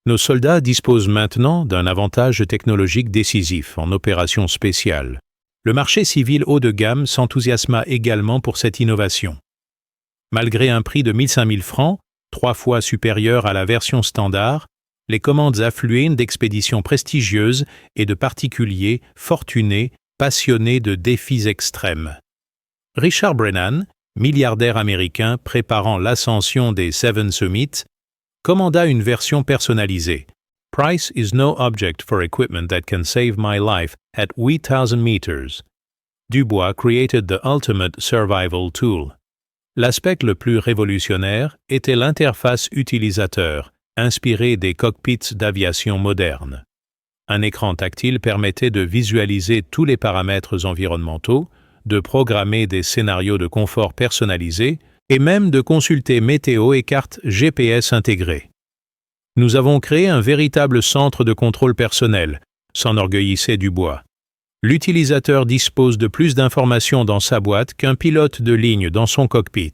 Nos soldats disposent maintenant d'un avantage technologique décisif en opérations spéciales. Le marché civil haut de gamme s'enthousiasma également pour cette innovation. Malgré un prix de 1 500 francs, 3 fois supérieur à la version standard, les commandes affluaient d'expéditions prestigieuses et de particuliers fortunés, passionnés de défis extrêmes. Richard Brennan, milliardaire américain préparant l'ascension des Seven Summits, commanda une version personnalisée. Price is no object for equipment that can save my life at 8,000 meters. Dubois created the ultimate survival tool. L'aspect le plus révolutionnaire était l'interface utilisateur, inspirée des cockpits d'aviation modernes. Un écran tactile permettait de visualiser tous les paramètres environnementaux, de programmer des scénarios de confort personnalisés et même de consulter météo et cartes GPS intégrées. Nous avons créé un véritable centre de contrôle personnel, s'enorgueillissait Dubois. L'utilisateur dispose de plus d'informations dans sa boîte qu'un pilote de ligne dans son cockpit.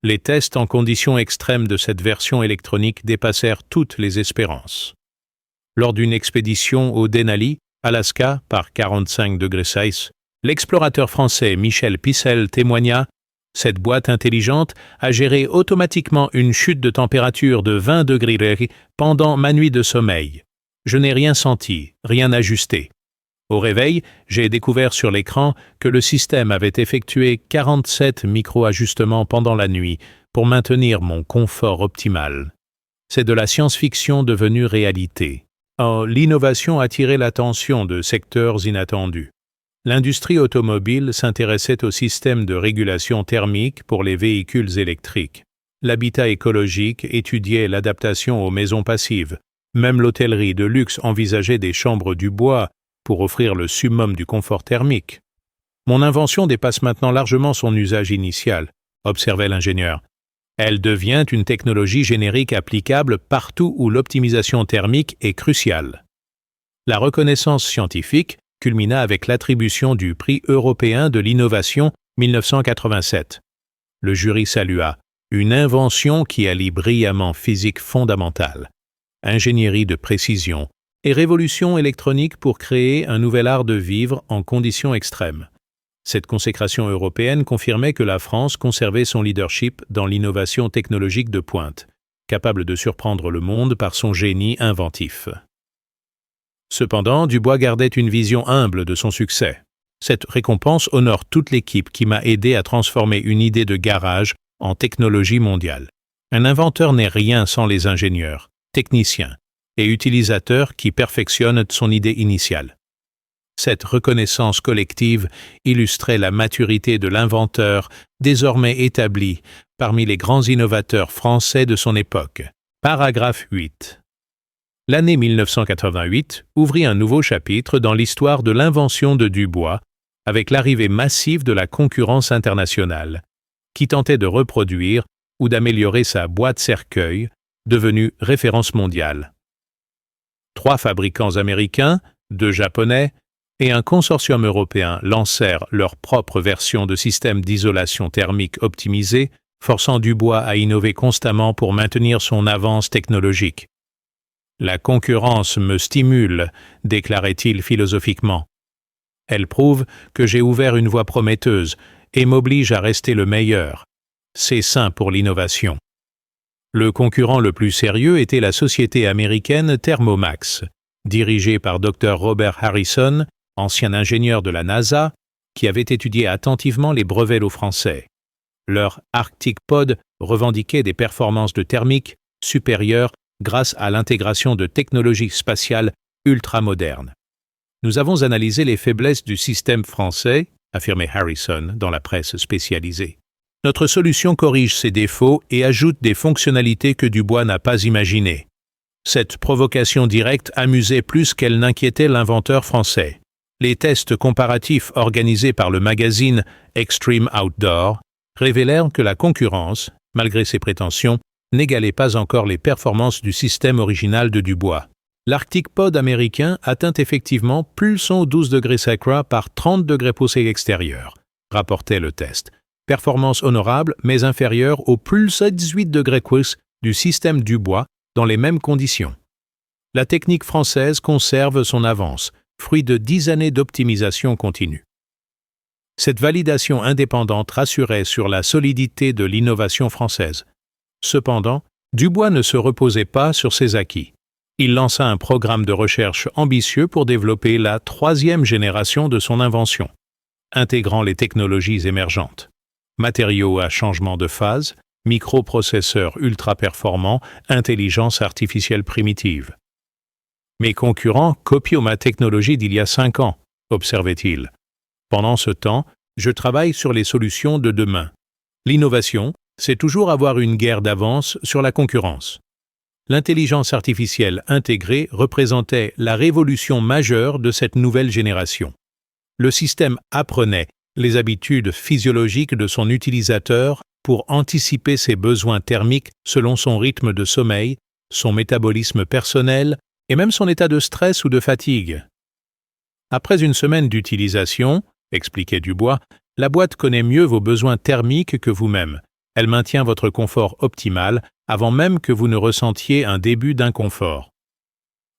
Les tests en conditions extrêmes de cette version électronique dépassèrent toutes les espérances. Lors d'une expédition au Denali, Alaska, par 45 degrés Celsius, l'explorateur français Michel Pissel témoigna « Cette boîte intelligente a géré automatiquement une chute de température de 20 degrés pendant ma nuit de sommeil. Je n'ai rien senti, rien ajusté. Au réveil, j'ai découvert sur l'écran que le système avait effectué 47 micro-ajustements pendant la nuit pour maintenir mon confort optimal. C'est de la science-fiction devenue réalité. Or, l'innovation a attiré l'attention de secteurs inattendus. L'industrie automobile s'intéressait au système de régulation thermique pour les véhicules électriques. L'habitat écologique étudiait l'adaptation aux maisons passives. Même l'hôtellerie de luxe envisageait des chambres du bois pour offrir le summum du confort thermique. Mon invention dépasse maintenant largement son usage initial, observait l'ingénieur. Elle devient une technologie générique applicable partout où l'optimisation thermique est cruciale. La reconnaissance scientifique culmina avec l'attribution du Prix européen de l'innovation 1987. Le jury salua une invention qui allie brillamment physique fondamentale, ingénierie de précision et révolution électronique pour créer un nouvel art de vivre en conditions extrêmes. Cette consécration européenne confirmait que la France conservait son leadership dans l'innovation technologique de pointe, capable de surprendre le monde par son génie inventif. Cependant, Dubois gardait une vision humble de son succès. Cette récompense honore toute l'équipe qui m'a aidé à transformer une idée de garage en technologie mondiale. Un inventeur n'est rien sans les ingénieurs, techniciens et utilisateurs qui perfectionnent son idée initiale. Cette reconnaissance collective illustrait la maturité de l'inventeur désormais établi parmi les grands innovateurs français de son époque. Paragraphe 8. L'année 1988 ouvrit un nouveau chapitre dans l'histoire de l'invention de Dubois avec l'arrivée massive de la concurrence internationale, qui tentait de reproduire ou d'améliorer sa boîte cercueil, devenue référence mondiale. 3 fabricants américains, 2 japonais et un consortium européen lancèrent leur propre version de système d'isolation thermique optimisé, forçant Dubois à innover constamment pour maintenir son avance technologique. « La concurrence me stimule », déclarait-il philosophiquement. « Elle prouve que j'ai ouvert une voie prometteuse et m'oblige à rester le meilleur. C'est sain pour l'innovation. » Le concurrent le plus sérieux était la société américaine Thermomax, dirigée par Dr Robert Harrison, ancien ingénieur de la NASA, qui avait étudié attentivement les brevets lots français. Leur Arctic Pod revendiquait des performances de thermique supérieures grâce à l'intégration de technologies spatiales ultramodernes. Nous avons analysé les faiblesses du système français, affirmait Harrison dans la presse spécialisée. Notre solution corrige ces défauts et ajoute des fonctionnalités que Dubois n'a pas imaginées. Cette provocation directe amusait plus qu'elle n'inquiétait l'inventeur français. Les tests comparatifs organisés par le magazine Extreme Outdoor révélèrent que la concurrence, malgré ses prétentions, n'égalait pas encore les performances du système original de Dubois. L'Arctic Pod américain atteint effectivement plus 112 degrés Sacra par 30 degrés poussés extérieurs, rapportait le test. Performance honorable mais inférieure au plus 18 degrés Quiz du système Dubois dans les mêmes conditions. La technique française conserve son avance, fruit de 10 années d'optimisation continue. Cette validation indépendante rassurait sur la solidité de l'innovation française. Cependant, Dubois ne se reposait pas sur ses acquis. Il lança un programme de recherche ambitieux pour développer la 3e génération de son invention, intégrant les technologies émergentes. Matériaux à changement de phase, microprocesseurs ultra-performants, intelligence artificielle primitive. Mes concurrents copient ma technologie d'il y a 5 ans, observait-il. Pendant ce temps, je travaille sur les solutions de demain. L'innovation, c'est toujours avoir une guerre d'avance sur la concurrence. L'intelligence artificielle intégrée représentait la révolution majeure de cette nouvelle génération. Le système apprenait les habitudes physiologiques de son utilisateur pour anticiper ses besoins thermiques selon son rythme de sommeil, son métabolisme personnel et même son état de stress ou de fatigue. Après une semaine d'utilisation, expliquait Dubois, la boîte connaît mieux vos besoins thermiques que vous-même. Elle maintient votre confort optimal avant même que vous ne ressentiez un début d'inconfort.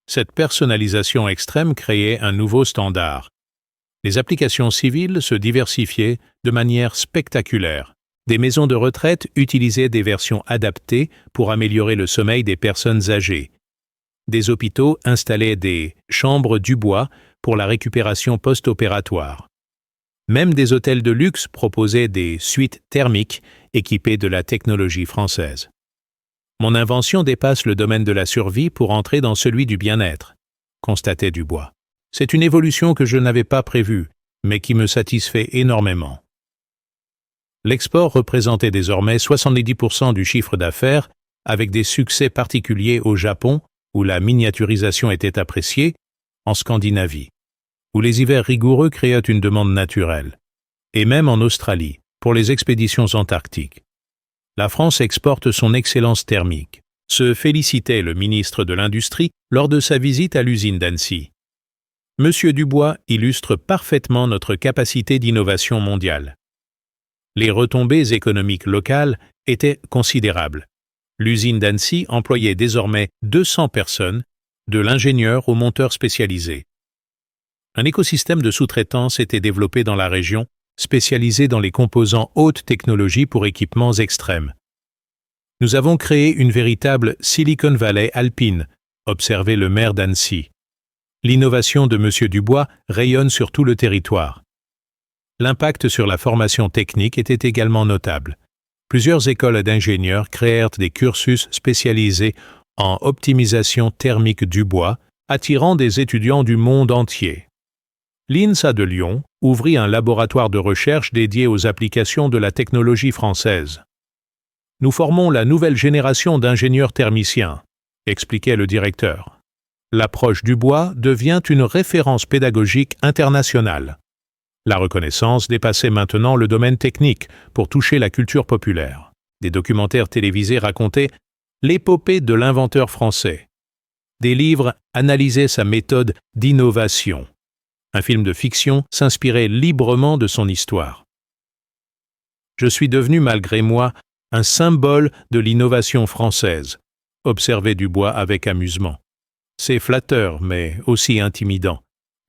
Cette personnalisation extrême créait un nouveau standard. Les applications civiles se diversifiaient de manière spectaculaire. Des maisons de retraite utilisaient des versions adaptées pour améliorer le sommeil des personnes âgées. Des hôpitaux installaient des chambres Dubois pour la récupération post-opératoire. Même des hôtels de luxe proposaient des suites thermiques équipées de la technologie française. Mon invention dépasse le domaine de la survie pour entrer dans celui du bien-être, constatait Dubois. C'est une évolution que je n'avais pas prévue, mais qui me satisfait énormément. L'export représentait désormais 70% du chiffre d'affaires, avec des succès particuliers au Japon, où la miniaturisation était appréciée, en Scandinavie, où les hivers rigoureux créaient une demande naturelle, et même en Australie, pour les expéditions antarctiques. La France exporte son excellence thermique, se félicitait le ministre de l'Industrie lors de sa visite à l'usine d'Annecy. Monsieur Dubois illustre parfaitement notre capacité d'innovation mondiale. Les retombées économiques locales étaient considérables. L'usine d'Annecy employait désormais 200 personnes, de l'ingénieur au monteur spécialisé. Un écosystème de sous-traitance était développé dans la région, spécialisé dans les composants haute technologie pour équipements extrêmes. Nous avons créé une véritable Silicon Valley alpine, observait le maire d'Annecy. L'innovation de M. Dubois rayonne sur tout le territoire. L'impact sur la formation technique était également notable. Plusieurs écoles d'ingénieurs créèrent des cursus spécialisés en optimisation thermique du bois, attirant des étudiants du monde entier. L'INSA de Lyon ouvrit un laboratoire de recherche dédié aux applications de la technologie française. Nous formons la nouvelle génération d'ingénieurs thermiciens, expliquait le directeur. L'approche Dubois devient une référence pédagogique internationale. La reconnaissance dépassait maintenant le domaine technique pour toucher la culture populaire. Des documentaires télévisés racontaient l'épopée de l'inventeur français. Des livres analysaient sa méthode d'innovation. Un film de fiction s'inspirait librement de son histoire. Je suis devenu malgré moi un symbole de l'innovation française, observait Dubois avec amusement. C'est flatteur, mais aussi intimidant.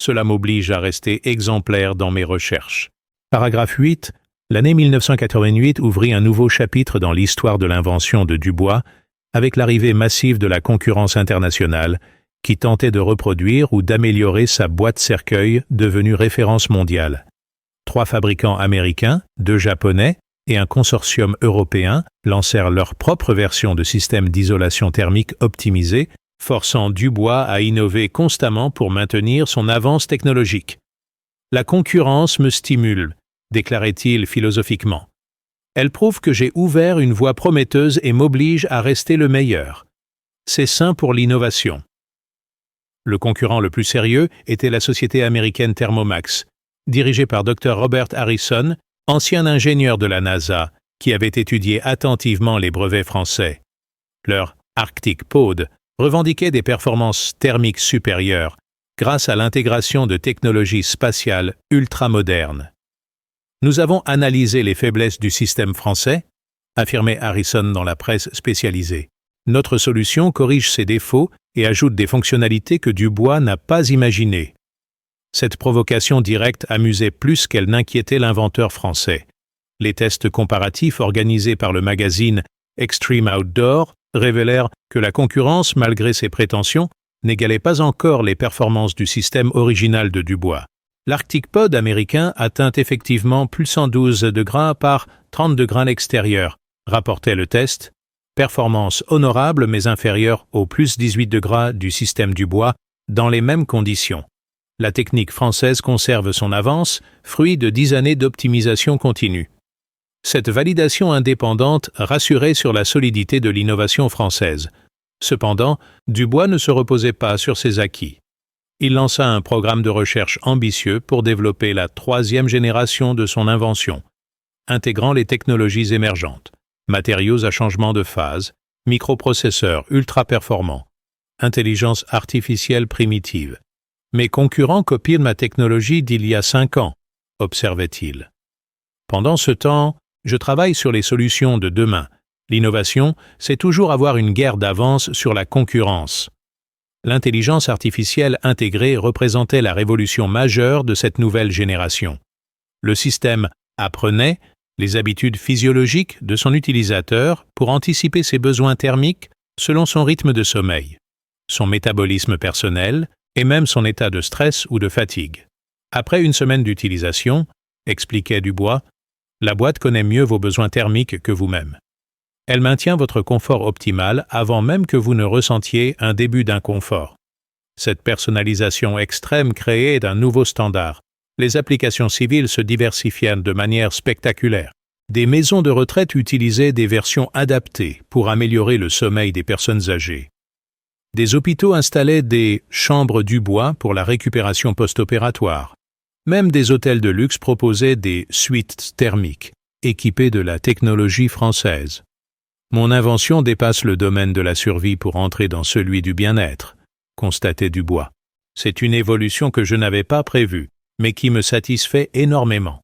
Cela m'oblige à rester exemplaire dans mes recherches. Paragraphe 8. L'année 1988 ouvrit un nouveau chapitre dans l'histoire de l'invention de Dubois, avec l'arrivée massive de la concurrence internationale, qui tentait de reproduire ou d'améliorer sa boîte cercueil devenue référence mondiale. 3 fabricants américains, 2 japonais et un consortium européen lancèrent leur propre version de système d'isolation thermique optimisé, forçant Dubois à innover constamment pour maintenir son avance technologique. « La concurrence me stimule », déclarait-il philosophiquement. « Elle prouve que j'ai ouvert une voie prometteuse et m'oblige à rester le meilleur. C'est sain pour l'innovation. » Le concurrent le plus sérieux était la société américaine Thermomax, dirigée par Dr. Robert Harrison, ancien ingénieur de la NASA, qui avait étudié attentivement les brevets français. Leur Arctic Pod revendiquait des performances thermiques supérieures grâce à l'intégration de technologies spatiales ultramodernes. Nous avons analysé les faiblesses du système français, affirmait Harrison dans la presse spécialisée. Notre solution corrige ces défauts et ajoute des fonctionnalités que Dubois n'a pas imaginées. Cette provocation directe amusait plus qu'elle n'inquiétait l'inventeur français. Les tests comparatifs organisés par le magazine Extreme Outdoor révélèrent que la concurrence, malgré ses prétentions, n'égalait pas encore les performances du système original de Dubois. L'Arctic Pod américain atteint effectivement plus 112 degrés par 30 degrés à l'extérieur, rapportait le test, performance honorable mais inférieure aux plus 18 degrés du système Dubois dans les mêmes conditions. La technique française conserve son avance, fruit de 10 années d'optimisation continue. Cette validation indépendante rassurait sur la solidité de l'innovation française. Cependant, Dubois ne se reposait pas sur ses acquis. Il lança un programme de recherche ambitieux pour développer la 3e génération de son invention, intégrant les technologies émergentes, matériaux à changement de phase, microprocesseurs ultra-performants, intelligence artificielle primitive. Mes concurrents copient ma technologie d'il y a 5 ans, observait-il. Pendant ce temps, je travaille sur les solutions de demain. L'innovation, c'est toujours avoir une guerre d'avance sur la concurrence. L'intelligence artificielle intégrée représentait la révolution majeure de cette nouvelle génération. Le système apprenait les habitudes physiologiques de son utilisateur pour anticiper ses besoins thermiques selon son rythme de sommeil, son métabolisme personnel, et même son état de stress ou de fatigue. Après une semaine d'utilisation, expliquait Dubois, la boîte connaît mieux vos besoins thermiques que vous-même. Elle maintient votre confort optimal avant même que vous ne ressentiez un début d'inconfort. Cette personnalisation extrême créait un nouveau standard. Les applications civiles se diversifièrent de manière spectaculaire. Des maisons de retraite utilisaient des versions adaptées pour améliorer le sommeil des personnes âgées. Des hôpitaux installaient des chambres Dubois pour la récupération post-opératoire. Même des hôtels de luxe proposaient des suites thermiques, équipées de la technologie française. Mon invention dépasse le domaine de la survie pour entrer dans celui du bien-être, constatait Dubois. C'est une évolution que je n'avais pas prévue, mais qui me satisfait énormément.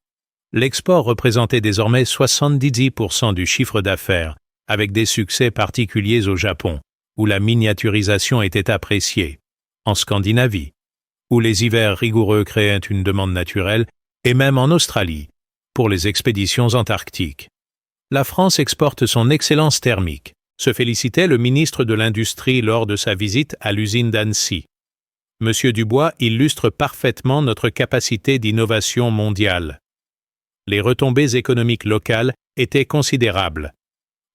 L'export représentait désormais 70% du chiffre d'affaires, avec des succès particuliers au Japon, où la miniaturisation était appréciée, en Scandinavie, où les hivers rigoureux créaient une demande naturelle, et même en Australie, pour les expéditions antarctiques. La France exporte son excellence thermique, se félicitait le ministre de l'Industrie lors de sa visite à l'usine d'Annecy. M. Dubois illustre parfaitement notre capacité d'innovation mondiale. Les retombées économiques locales étaient considérables.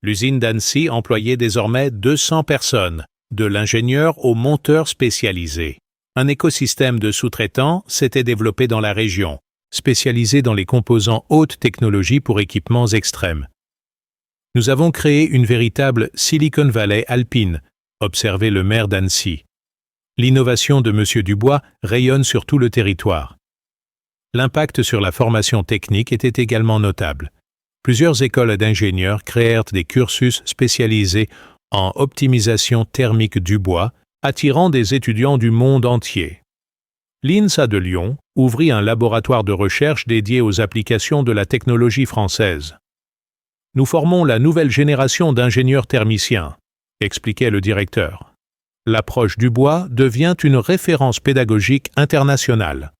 L'usine d'Annecy employait désormais 200 personnes, de l'ingénieur au monteur spécialisé. Un écosystème de sous-traitants s'était développé dans la région, spécialisé dans les composants haute technologie pour équipements extrêmes. Nous avons créé une véritable Silicon Valley alpine, observait le maire d'Annecy. L'innovation de M. Dubois rayonne sur tout le territoire. L'impact sur la formation technique était également notable. Plusieurs écoles d'ingénieurs créèrent des cursus spécialisés en optimisation thermique du bois, attirant des étudiants du monde entier. L'INSA de Lyon ouvrit un laboratoire de recherche dédié aux applications de la technologie française. Nous formons la nouvelle génération d'ingénieurs thermiciens, expliquait le directeur. L'approche Dubois devient une référence pédagogique internationale.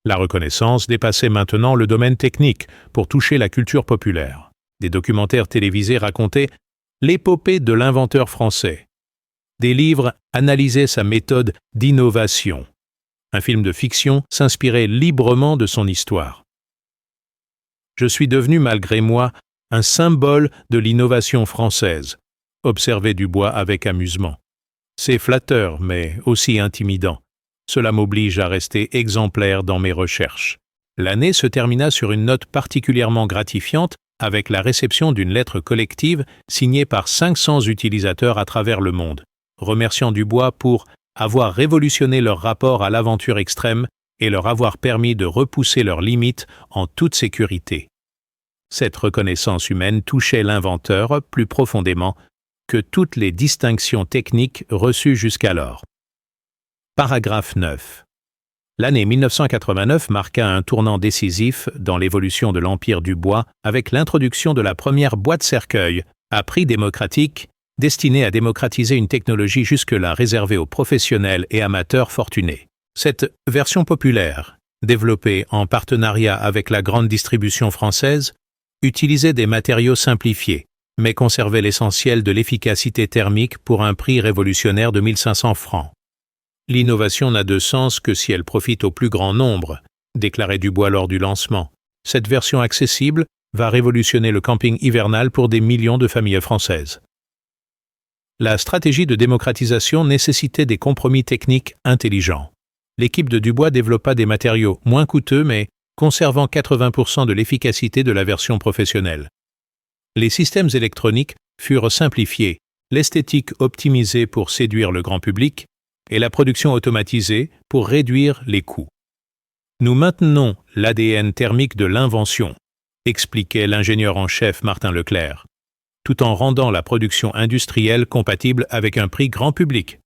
La reconnaissance dépassait maintenant le domaine technique pour toucher la culture populaire. Des documentaires télévisés racontaient l'épopée de l'inventeur français. Des livres analysaient sa méthode d'innovation. Un film de fiction s'inspirait librement de son histoire. Je suis devenu malgré moi un symbole de l'innovation française, observait Dubois avec amusement. C'est flatteur, mais aussi intimidant. Cela m'oblige à rester exemplaire dans mes recherches. L'année se termina sur une note particulièrement gratifiante avec la réception d'une lettre collective signée par 500 utilisateurs à travers le monde, remerciant Dubois pour avoir révolutionné leur rapport à l'aventure extrême et leur avoir permis de repousser leurs limites en toute sécurité. Cette reconnaissance humaine touchait l'inventeur plus profondément que toutes les distinctions techniques reçues jusqu'alors. Paragraphe 9. L'année 1989 marqua un tournant décisif dans l'évolution de l'Empire du bois avec l'introduction de la première boîte cercueil à prix démocratique destinée à démocratiser une technologie jusque-là réservée aux professionnels et amateurs fortunés. Cette version populaire, développée en partenariat avec la grande distribution française, utilisait des matériaux simplifiés, mais conservait l'essentiel de l'efficacité thermique pour un prix révolutionnaire de 1500 francs. L'innovation n'a de sens que si elle profite au plus grand nombre, déclarait Dubois lors du lancement. Cette version accessible va révolutionner le camping hivernal pour des millions de familles françaises. La stratégie de démocratisation nécessitait des compromis techniques intelligents. L'équipe de Dubois développa des matériaux moins coûteux mais conservant 80% de l'efficacité de la version professionnelle. Les systèmes électroniques furent simplifiés, l'esthétique optimisée pour séduire le grand public et la production automatisée pour réduire les coûts. Nous maintenons l'ADN thermique de l'invention, expliquait l'ingénieur en chef Martin Leclerc, tout en rendant la production industrielle compatible avec un prix grand public.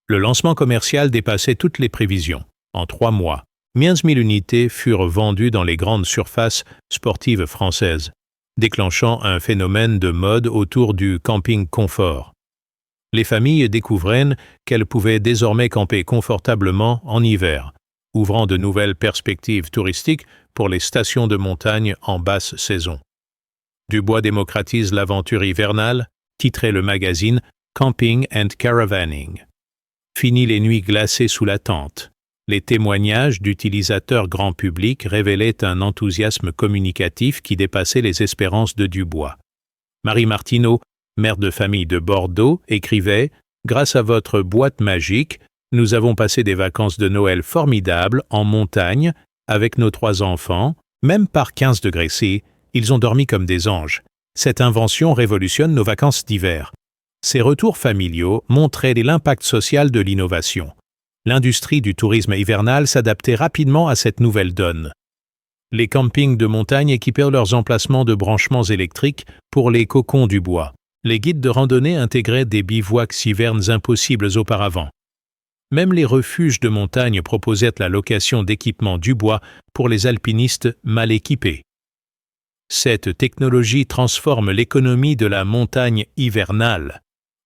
Le lancement commercial dépassait toutes les prévisions. En 3 mois, 15 000 unités furent vendues dans les grandes surfaces sportives françaises, déclenchant un phénomène de mode autour du camping confort. Les familles découvrirent qu'elles pouvaient désormais camper confortablement en hiver, ouvrant de nouvelles perspectives touristiques pour les stations de montagne en basse saison. Dubois démocratise l'aventure hivernale, titrait le magazine Camping and Caravanning. Fini les nuits glacées sous la tente. Les témoignages d'utilisateurs grand public révélaient un enthousiasme communicatif qui dépassait les espérances de Dubois. Marie Martineau, mère de famille de Bordeaux, écrivait « Grâce à votre boîte magique, nous avons passé des vacances de Noël formidables en montagne avec nos 3 enfants. Même par 15 degrés C, ils ont dormi comme des anges. Cette invention révolutionne nos vacances d'hiver. » Ces retours familiaux montraient l'impact social de l'innovation. L'industrie du tourisme hivernal s'adaptait rapidement à cette nouvelle donne. Les campings de montagne équipèrent leurs emplacements de branchements électriques pour les cocons du bois. Les guides de randonnée intégraient des bivouacs hivernes impossibles auparavant. Même les refuges de montagne proposaient la location d'équipements du bois pour les alpinistes mal équipés. Cette technologie transforme l'économie de la montagne hivernale,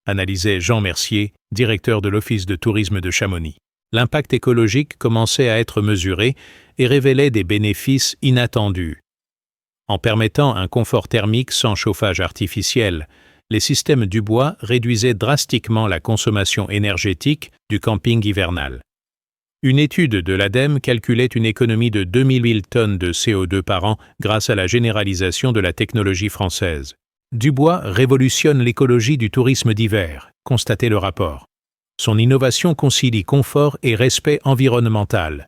analysait Jean Mercier, directeur de l'Office de tourisme de Chamonix. L'impact écologique commençait à être mesuré et révélait des bénéfices inattendus. En permettant un confort thermique sans chauffage artificiel, les systèmes du bois réduisaient drastiquement la consommation énergétique du camping hivernal. Une étude de l'ADEME calculait une économie de 2000 tonnes de CO2 par an grâce à la généralisation de la technologie française. Dubois révolutionne l'écologie du tourisme d'hiver, constatait le rapport. Son innovation concilie confort et respect environnemental.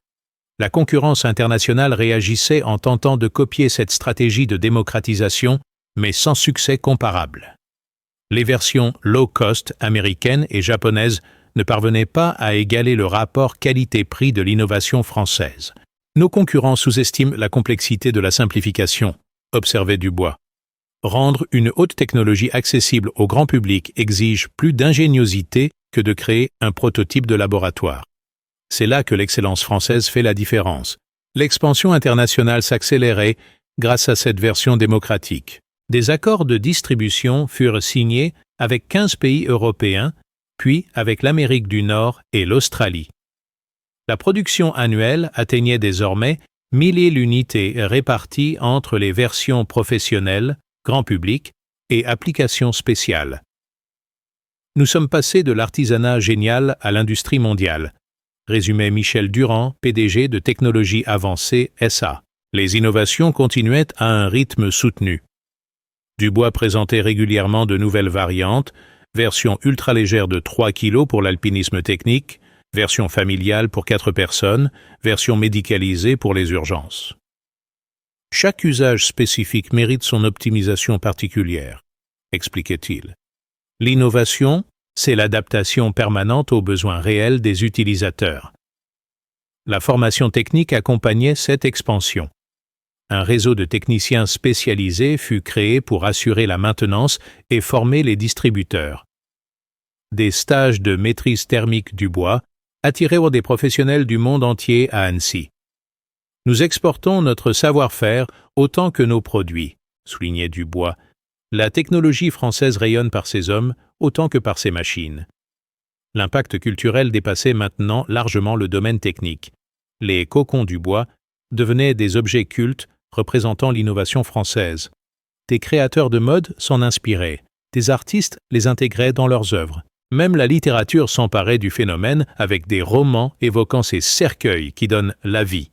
La concurrence internationale réagissait en tentant de copier cette stratégie de démocratisation, mais sans succès comparable. Les versions low-cost américaines et japonaises ne parvenaient pas à égaler le rapport qualité-prix de l'innovation française. Nos concurrents sous-estiment la complexité de la simplification, observait Dubois. Rendre une haute technologie accessible au grand public exige plus d'ingéniosité que de créer un prototype de laboratoire. C'est là que l'excellence française fait la différence. L'expansion internationale s'accélérait grâce à cette version démocratique. Des accords de distribution furent signés avec 15 pays européens, puis avec l'Amérique du Nord et l'Australie. La production annuelle atteignait désormais 1000 unités réparties entre les versions professionnelles, grand public et applications spéciales. Nous sommes passés de l'artisanat génial à l'industrie mondiale, résumait Michel Durand, PDG de Technologies Avancées SA. Les innovations continuaient à un rythme soutenu. Dubois présentait régulièrement de nouvelles variantes, version ultra-légère de 3 kg pour l'alpinisme technique, version familiale pour 4 personnes, version médicalisée pour les urgences. Chaque usage spécifique mérite son optimisation particulière, expliquait-il. L'innovation, c'est l'adaptation permanente aux besoins réels des utilisateurs. La formation technique accompagnait cette expansion. Un réseau de techniciens spécialisés fut créé pour assurer la maintenance et former les distributeurs. Des stages de maîtrise thermique du bois attirèrent des professionnels du monde entier à Annecy. Nous exportons notre savoir-faire autant que nos produits, soulignait Dubois. La technologie française rayonne par ses hommes autant que par ses machines. L'impact culturel dépassait maintenant largement le domaine technique. Les cocons du bois devenaient des objets cultes représentant l'innovation française. Des créateurs de mode s'en inspiraient, des artistes les intégraient dans leurs œuvres. Même la littérature s'emparait du phénomène avec des romans évoquant ces cercueils qui donnent la vie.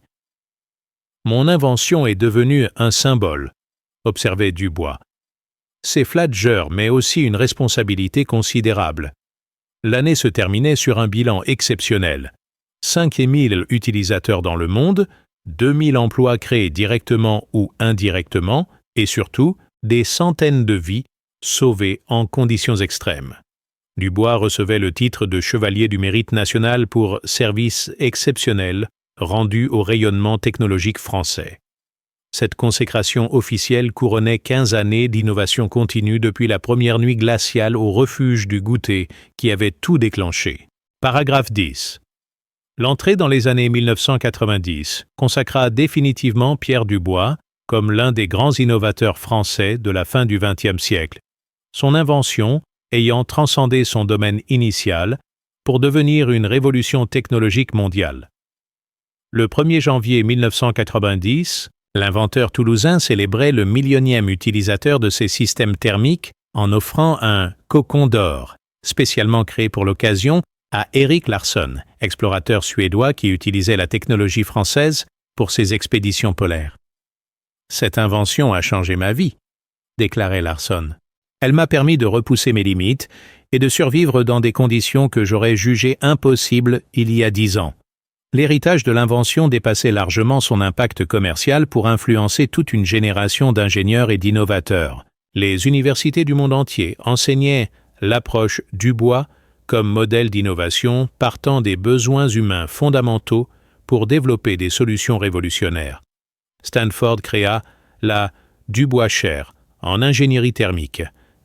Mon invention est devenue un symbole, observait Dubois. C'est flatteur, mais aussi une responsabilité considérable. L'année se terminait sur un bilan exceptionnel. 5 000 utilisateurs dans le monde, 2000 emplois créés directement ou indirectement, et surtout, des centaines de vies sauvées en conditions extrêmes. Dubois recevait le titre de Chevalier du Mérite national pour service exceptionnel rendu au rayonnement technologique français. Cette consécration officielle couronnait 15 années d'innovation continue depuis la première nuit glaciale au refuge du goûter qui avait tout déclenché. Paragraphe 10. L'entrée dans les années 1990 consacra définitivement Pierre Dubois comme l'un des grands innovateurs français de la fin du XXe siècle, son invention ayant transcendé son domaine initial pour devenir une révolution technologique mondiale. Le 1er janvier 1990, l'inventeur toulousain célébrait le millionième utilisateur de ses systèmes thermiques en offrant un cocon d'or, spécialement créé pour l'occasion, à Erik Larsson, explorateur suédois qui utilisait la technologie française pour ses expéditions polaires. « Cette invention a changé ma vie », déclarait Larsson. « Elle m'a permis de repousser mes limites et de survivre dans des conditions que j'aurais jugées impossibles il y a 10 ans. » L'héritage de l'invention dépassait largement son impact commercial pour influencer toute une génération d'ingénieurs et d'innovateurs. Les universités du monde entier enseignaient l'approche du bois comme modèle d'innovation partant des besoins humains fondamentaux pour développer des solutions révolutionnaires. Stanford créa la Dubois Chair en ingénierie thermique.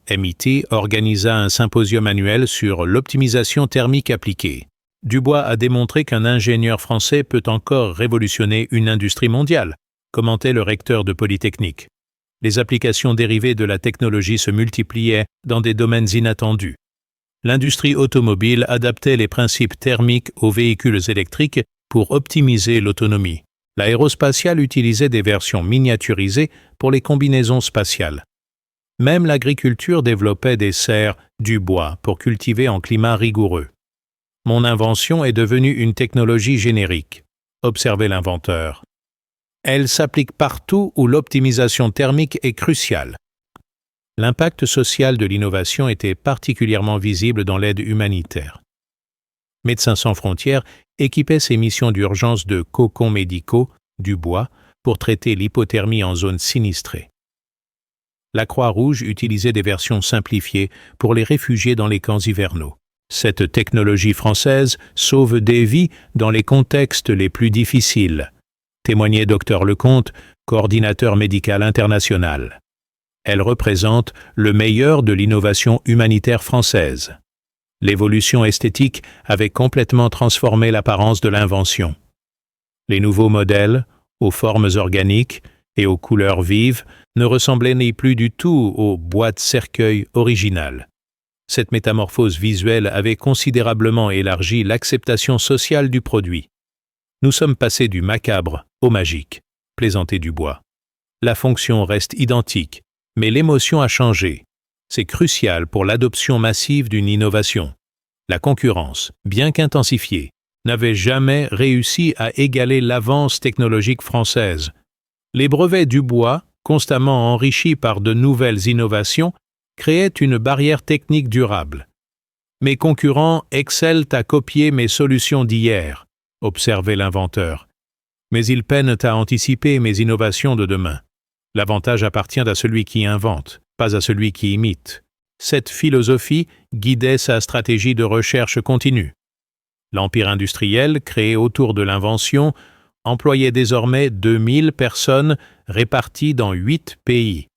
MIT organisa un symposium annuel sur l'optimisation thermique appliquée. Dubois a démontré qu'un ingénieur français peut encore révolutionner une industrie mondiale, commentait le recteur de Polytechnique. Les applications dérivées de la technologie se multipliaient dans des domaines inattendus. L'industrie automobile adaptait les principes thermiques aux véhicules électriques pour optimiser l'autonomie. L'aérospatiale utilisait des versions miniaturisées pour les combinaisons spatiales. Même l'agriculture développait des serres du bois pour cultiver en climat rigoureux. Mon invention est devenue une technologie générique, observait l'inventeur. Elle s'applique partout où l'optimisation thermique est cruciale. L'impact social de l'innovation était particulièrement visible dans l'aide humanitaire. Médecins sans frontières équipait ses missions d'urgence de cocons médicaux, du bois, pour traiter l'hypothermie en zone sinistrée. La Croix-Rouge utilisait des versions simplifiées pour les réfugiés dans les camps hivernaux. Cette technologie française sauve des vies dans les contextes les plus difficiles, témoignait Dr Lecomte, coordinateur médical international. Elle représente le meilleur de l'innovation humanitaire française. L'évolution esthétique avait complètement transformé l'apparence de l'invention. Les nouveaux modèles, aux formes organiques et aux couleurs vives, ne ressemblaient ni plus du tout aux boîtes cercueil originales. Cette métamorphose visuelle avait considérablement élargi l'acceptation sociale du produit. Nous sommes passés du macabre au magique, plaisantait Dubois. La fonction reste identique, mais l'émotion a changé. C'est crucial pour l'adoption massive d'une innovation. La concurrence, bien qu'intensifiée, n'avait jamais réussi à égaler l'avance technologique française. Les brevets Dubois, constamment enrichis par de nouvelles innovations, créaient une barrière technique durable. Mes concurrents excellent à copier mes solutions d'hier, observait l'inventeur. Mais ils peinent à anticiper mes innovations de demain. L'avantage appartient à celui qui invente, pas à celui qui imite. Cette philosophie guidait sa stratégie de recherche continue. L'empire industriel, créé autour de l'invention, employait désormais 2000 personnes réparties dans 8 pays.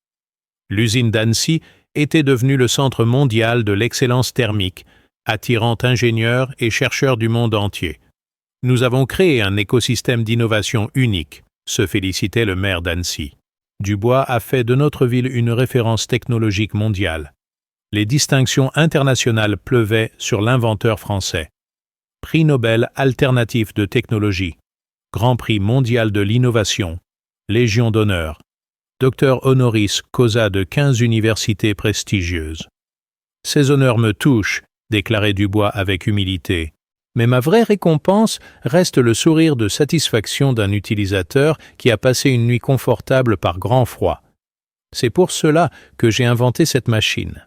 L'usine d'Annecy était devenue le centre mondial de l'excellence thermique, attirant ingénieurs et chercheurs du monde entier. Nous avons créé un écosystème d'innovation unique, se félicitait le maire d'Annecy. Dubois a fait de notre ville une référence technologique mondiale. Les distinctions internationales pleuvaient sur l'inventeur français. Prix Nobel alternatif de technologie, Grand Prix mondial de l'innovation, Légion d'honneur, docteur honoris causa de 15 universités prestigieuses. Ces honneurs me touchent, déclarait Dubois avec humilité. Mais ma vraie récompense reste le sourire de satisfaction d'un utilisateur qui a passé une nuit confortable par grand froid. C'est pour cela que j'ai inventé cette machine.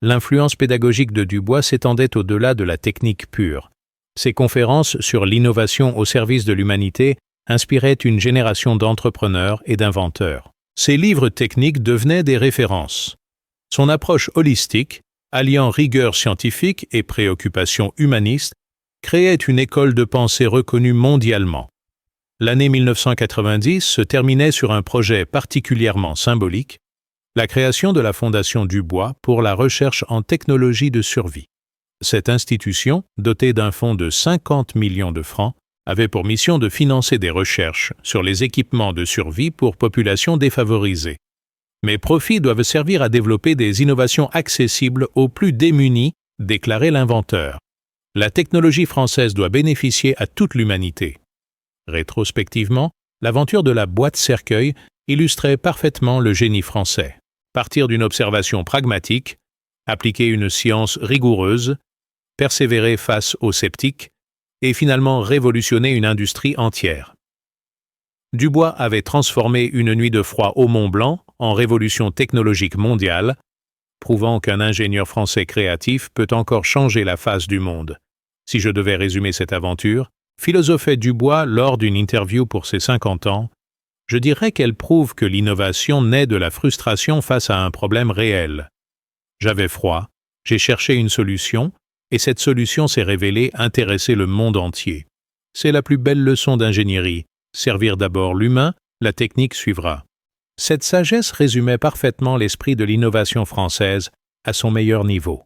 L'influence pédagogique de Dubois s'étendait au-delà de la technique pure. Ses conférences sur l'innovation au service de l'humanité inspiraient une génération d'entrepreneurs et d'inventeurs. Ses livres techniques devenaient des références. Son approche holistique, alliant rigueur scientifique et préoccupation humaniste, créait une école de pensée reconnue mondialement. L'année 1990 se terminait sur un projet particulièrement symbolique, la création de la Fondation Dubois pour la recherche en technologie de survie. Cette institution, dotée d'un fonds de 50 millions de francs, avait pour mission de financer des recherches sur les équipements de survie pour populations défavorisées. Mes profits doivent servir à développer des innovations accessibles aux plus démunis, déclarait l'inventeur. La technologie française doit bénéficier à toute l'humanité. Rétrospectivement, l'aventure de la boîte cercueil illustrait parfaitement le génie français. Partir d'une observation pragmatique, appliquer une science rigoureuse, persévérer face aux sceptiques et finalement révolutionner une industrie entière. Dubois avait transformé une nuit de froid au Mont Blanc en révolution technologique mondiale, prouvant qu'un ingénieur français créatif peut encore changer la face du monde. Si je devais résumer cette aventure, philosophait Dubois lors d'une interview pour ses 50 ans, je dirais qu'elle prouve que l'innovation naît de la frustration face à un problème réel. J'avais froid, j'ai cherché une solution, et cette solution s'est révélée intéresser le monde entier. C'est la plus belle leçon d'ingénierie. Servir d'abord l'humain, la technique suivra. Cette sagesse résumait parfaitement l'esprit de l'innovation française à son meilleur niveau.